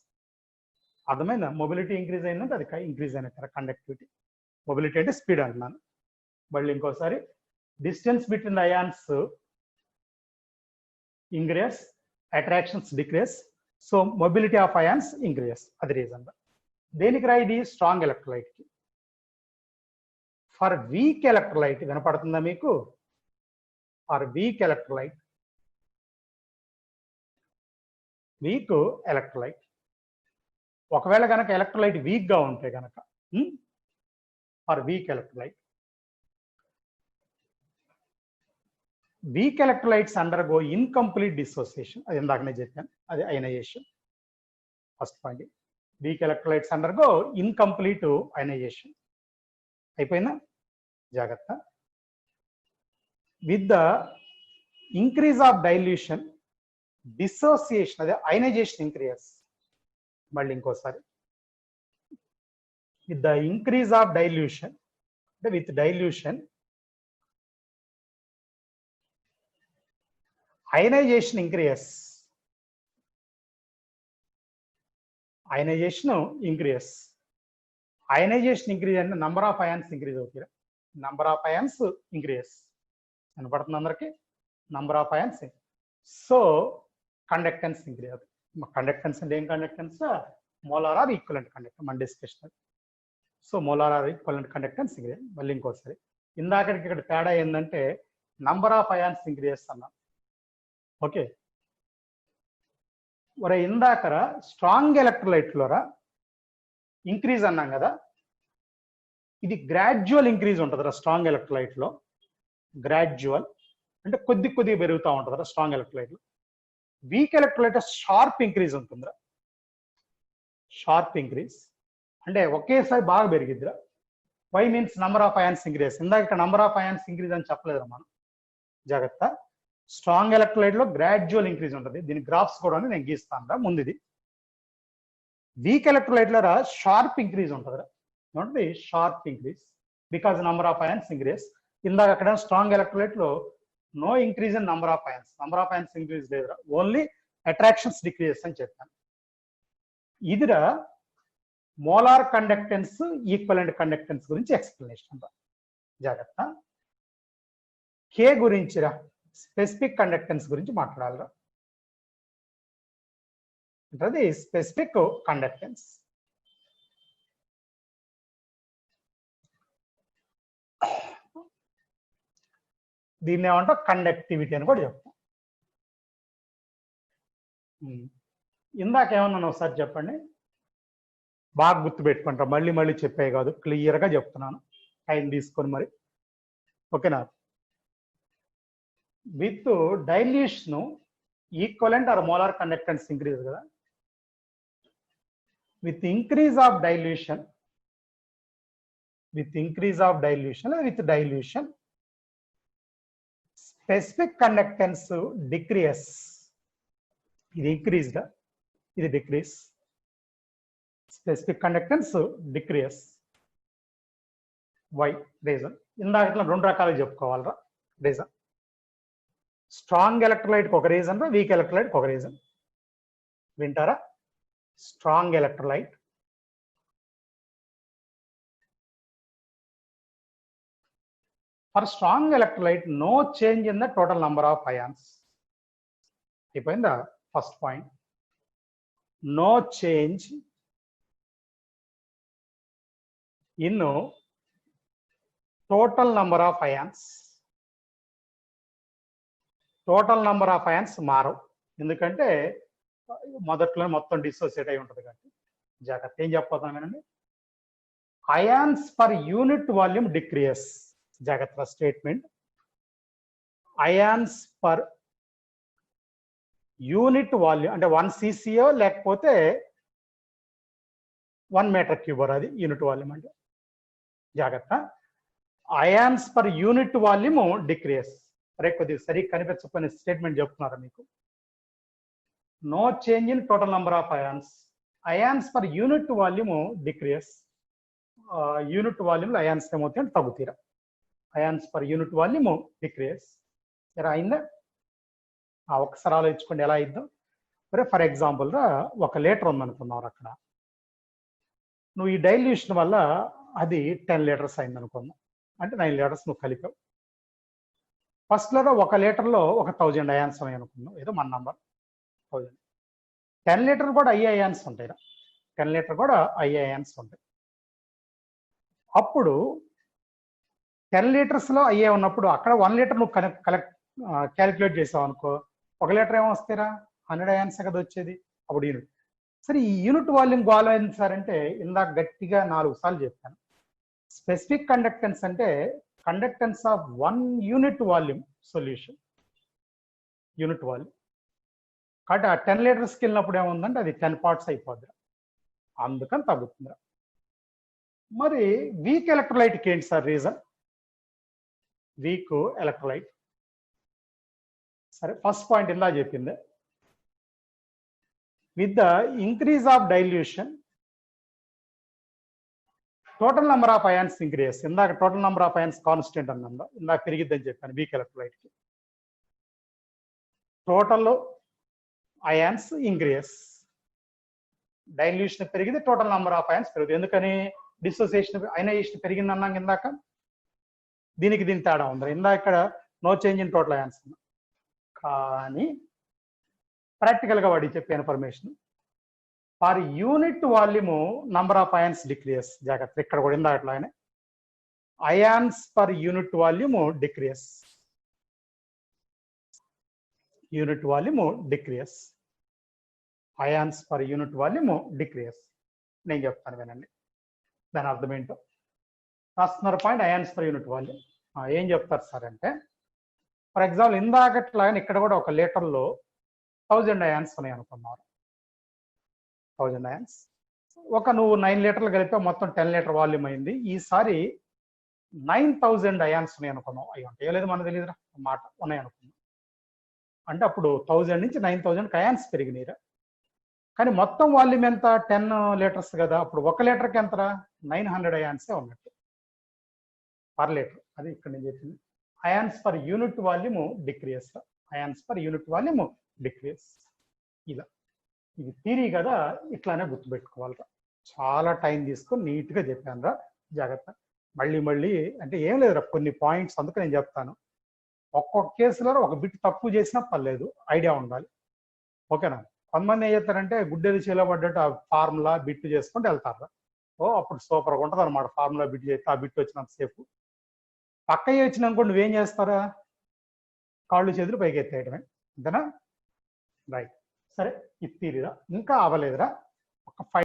అర్థమైందా? మొబిలిటీ ఇంక్రీజ్ అయిందంటే అది ఇంక్రీజ్ అయినట్టు కండక్టివిటీ. మొబిలిటీ అంటే స్పీడ్ అంటున్నాను. మళ్ళీ ఇంకోసారి, distance between ions increase, attractions decrease, so mobility of ions increase. అది రీజన్. దేనికి రా ఇది? స్ట్రాంగ్ ఎలక్ట్రోలైట్ కి. ఫర్ వీక్ ఎలక్ట్రోలైట్ వినపడుతుందా మీకు? For week electrolyte, week electrolyte ఒకవేళ కనుక ఎలక్ట్రోలైట్ వీక్ గా ఉంటే కనుక for weak electrolyte. Weak electrolytes undergo incomplete dissociation. అది ఇందాకనే చెప్పాను, అది ionization. First point, weak electrolytes undergo incomplete ionization. అయిపోయిందా? జాగ్రత్త. With the increase of dilution dissociation, అదే అయనైజేషన్ ఇంక్రీజ్. మళ్ళీ ఇంకోసారి, with the increase of dilution, అంటే with dilution ionization increase. Ionization increase. Ionization increase అంటే నంబర్ ఆఫ్ అయాన్స్ ఇంక్రీజ్ అవుతాయి. Number of ions increase కనపడుతుంది అందరికి. Number of ions, so conductance increase అవుతుంది. Conductance అంటే ఏం conductance? Molar or equivalent conductance మన discussion. So molar or equivalent conductance increase. మళ్ళీ ఇంకోసారి, ఇందాకటికి ఇక్కడ తేడా ఏంటంటే నంబర్ ఆఫ్ అయాన్స్ ఇంక్రీజ్ అన్నాం. ఓకే, ఒరే ఇందాకర స్ట్రాంగ్ ఎలక్ట్రోలైట్లోరా ఇంక్రీజ్ అన్నాం కదా, ఇది గ్రాడ్యువల్ ఇంక్రీజ్ ఉంటుందిరా స్ట్రాంగ్ ఎలక్ట్రోలైట్లో. గ్రాడ్యువల్ అంటే కొద్దిగా పెరుగుతూ ఉంటుందిరా స్ట్రాంగ్ ఎలక్ట్రోలైట్లో. వీక్ ఎలక్ట్రోలైట్ షార్ప్ ఇంక్రీజ్ ఉంటుందిరా. షార్ప్ ఇంక్రీజ్ అంటే ఒకేసారి బాగా పెరిగిద్దిరా. Why means number of ions increase. ఇందాక ఇక్కడ నంబర్ ఆఫ్ అయాన్స్ ఇంక్రీజ్ అని చెప్పలేదురా మనం. జాగ్రత్త. స్ట్రాంగ్ ఎలక్ట్రోలైట్ లో గ్రాడ్యువల్ ఇంక్రీజ్ ఉంటుంది. దీని గ్రాఫ్స్ కూడా నేను గీస్తాను ముందు. ఇది వీక్ ఎలక్ట్రోలైట్ లో షార్ప్ ఇంక్రీజ్ ఉంటుంది. ఏమంటుంది? Sharp increase because number of ions increase. ఇందాక అక్కడ స్ట్రాంగ్ ఎలక్ట్రోలైట్ లో no increase in number of ions. Number of ions increase లేదురా, ఓన్లీ అట్రాక్షన్స్ డిక్రీజెస్ అని చెప్పాను. ఇదిరా మోలార్ కండక్టెన్స్ ఈక్వలెంట్ కండక్టెన్స్ గురించి ఎక్స్ప్లెనేషన్. జాగ్రత్త. కే గురించిరా స్పెసిఫిక్ కండక్టెన్స్ గురించి మాట్లాడాలిరా. అంటే స్పెసిఫిక్ కండక్టెన్స్. దీన్ని ఏమంటా కండక్టివిటీ అని కూడా చెప్తాం. ఇందాక ఏమన్నాను ఒకసారి చెప్పండి, బాగా గుర్తుపెట్టుకుంటా. మళ్ళీ చెప్పే కాదు, క్లియర్గా చెప్తున్నాను, టైం తీసుకొని మరి. ఓకేనా? With dilution equivalent or molar conductance increase కదా. With increase of dilution, with dilution specific conductance decrease. ఇది ఇంక్రీజ్డ్, ఇది decrease. Specific conductance decrease. Why? Reason ఇందాక రెండు రకాలుగా చెప్పుకోవాలరా రీజన్. స్ట్రాంగ్ ఎలక్ట్రోలైట్ ఒక రీజన్, వీక్ ఎలక్ట్రోలైట్ ఒక రీజన్. వింటారా? Strong electrolyte, for strong electrolyte no change in the total number of ions. అయిపోయిందా first point? No change in total number of ions. Total number of ions మారవు, ఎందుకంటే మొదట్లో మొత్తం dissociate అయి ఉంటుంది కాబట్టి. జాగ్రత్త. ఏం చెప్పబోతున్నానండి? Ions per unit volume decrease. జాగ్రత్త statement. Ions per unit volume అంటే 1 cco లేకపోతే 1 మీటర్ క్యూబర్, అది యూనిట్ వాల్యూమ్ అంటే. జాగ్రత్త. Ions per unit volume decrease. అరే కొద్దిగా సరిగ్గా కనిపించకపోయిన స్టేట్మెంట్ చెప్తున్నారా మీకు? No change in total number of ions. Ions per unit volume decrease. Unit వాల్యూమ్లో అయాన్స్ ఏమవుతాయి? తగ్గుతీరా. Ions per unit volume decrease. ఎలా అయిందా? ఒకసారి ఆలోచించుకోండి ఎలా అయిద్దాం. మరి ఫర్ ఎగ్జాంపుల్ రా, 1 లీటర్ ఉందనుకున్నావు అక్కడ. నువ్వు ఈ డైల్యూషన్ వల్ల అది 10 లీటర్స్ అయింది అనుకుందాం, అంటే 9 లీటర్స్ నువ్వు కలిపావు. ఫస్ట్ లో 1 లీటర్లో 1000 అయాన్స్ ఉన్నాయి అనుకున్నాం, ఏదో మన నంబర్ 1000. 10 లీటర్ కూడా అయ్యే అయాన్స్ ఉంటాయి. 10 లీటర్ కూడా అయ్యే అయాన్స్ ఉంటాయి. అప్పుడు 10 లీటర్స్లో అయ్యే ఉన్నప్పుడు అక్కడ 1 లీటర్ నువ్వు క్యాలిక్యులేట్ చేసావు అనుకో, 1 లీటర్ ఏమొస్తాయిరా? 100 అయాన్స్ కదా వచ్చేది. అప్పుడు యూనిట్. సరే, ఈ యూనిట్ వాల్యూమ్ గోల్ అయింది సార్ అంటే ఇందాక గట్టిగా 4 సార్లు చెప్పాను. స్పెసిఫిక్ కండక్టెన్స్ అంటే conductance of 1 unit volume solution, unit volume. కాబట్టి ఆ 10 లీటర్స్కి వెళ్ళినప్పుడు ఏముందంటే అది 10 పార్ట్స్ అయిపోద్ది, అందుకని తగ్గుతుంది. మరి వీక్ ఎలక్ట్రోలైట్కి ఏంటి సార్ రీజన్? వీక్ ఎలక్ట్రోలైట్, సరే ఫస్ట్ పాయింట్ ఇందా చెప్పింది, with the increase of dilution total number of ions increase. ఇందాక total number of ions constant అన్నా, ఇందాక పెరిగిద్దని చెప్పాను వీక్ ఎలక్ట్రోలైట్కి. టోటల్ అయాన్స్ ఇంక్రీజ్, డైల్యూషన్ పెరిగితే టోటల్ నెంబర్ ఆఫ్ అయాన్స్ పెరుగుతుంది. ఎందుకని? డిసోసియేషన్ అయనైజేషన్ పెరిగింది అన్నాక ఇందాక, దీనికి దీని తేడా ఉంది. ఇందాక ఇక్కడ no change in total ions, కానీ ప్రాక్టికల్గా వాడి చెప్పే information for unit volume number of ions decrease. జాగ్రత్త, ఇక్కడ కూడా ఇందాక అట్లానే ions per unit volume decrease, unit volume decrease, ions per unit volume decrease. నేను చెప్తాను వినండి, దాని అర్థం ఏంటో. రాస్తున్నారు point ions per unit volume. ఏం చెప్తారు సార్ అంటే, ఫర్ ఎగ్జాంపుల్ ఇందాకట్లాగా ఇక్కడ కూడా ఒక లీటర్లో 1000 అయాన్స్ ఉన్నాయి అనుకున్నారు. 1000 అయాన్స్, ఒక నువ్వు 9 లీటర్లు కలిపి మొత్తం 10 లీటర్ వాల్యూమ్ అయింది. ఈసారి 9000 అయాన్స్ ఉన్నాయి అనుకున్నాం. అవి ఉంటాయో లేదు మనకు తెలియదురా, మాట ఉన్నాయి అనుకున్నాం. అంటే అప్పుడు 1000 నుంచి 9000 అయాన్స్ పెరిగినాయిరా. కానీ మొత్తం వాల్యూమ్ ఎంత? 10 లీటర్స్ కదా. అప్పుడు 1 లీటర్కి ఎంతరా? 900 అయాన్సే ఉన్నట్టు పర్ లీటర్. అది ఇక్కడ నేను చెప్పింది. Ions per unit volume decrease, ions per unit volume decrease. ఇలా ఇది థియరీ కదా, ఇట్లానే గుర్తుపెట్టుకోవాలిరా. చాలా టైం తీసుకొని నీట్గా చెప్పాను రా, జాగ్రత్త. మళ్ళీ అంటే ఏం లేదురా, కొన్ని పాయింట్స్ అందుకు నేను చెప్తాను. ఒక్కొక్క కేసులో ఒక బిట్ తక్కువ చేసినా పర్లేదు, ఐడియా ఉండాలి. ఓకేనా? కొంతమంది ఏం చేస్తారంటే గుడ్డేది చేలో పడ్డట్టు ఆ ఫార్ములా బిట్ చేసుకుంటూ వెళ్తారు. అప్పుడు సూపర్గా ఉంటుంది అనమాట. ఫార్ములా బిట్ చేస్తే ఆ బిట్ వచ్చినంత సేపు పక్క వచ్చినాక నువ్వేం చేస్తారా? కాళ్ళు చేతులు పైకి ఎత్తేయటమే, అంతేనా? రైట్. సరే, ఇది తీరిరా, ఇంకా అవ్వలేదురా. ఒక 5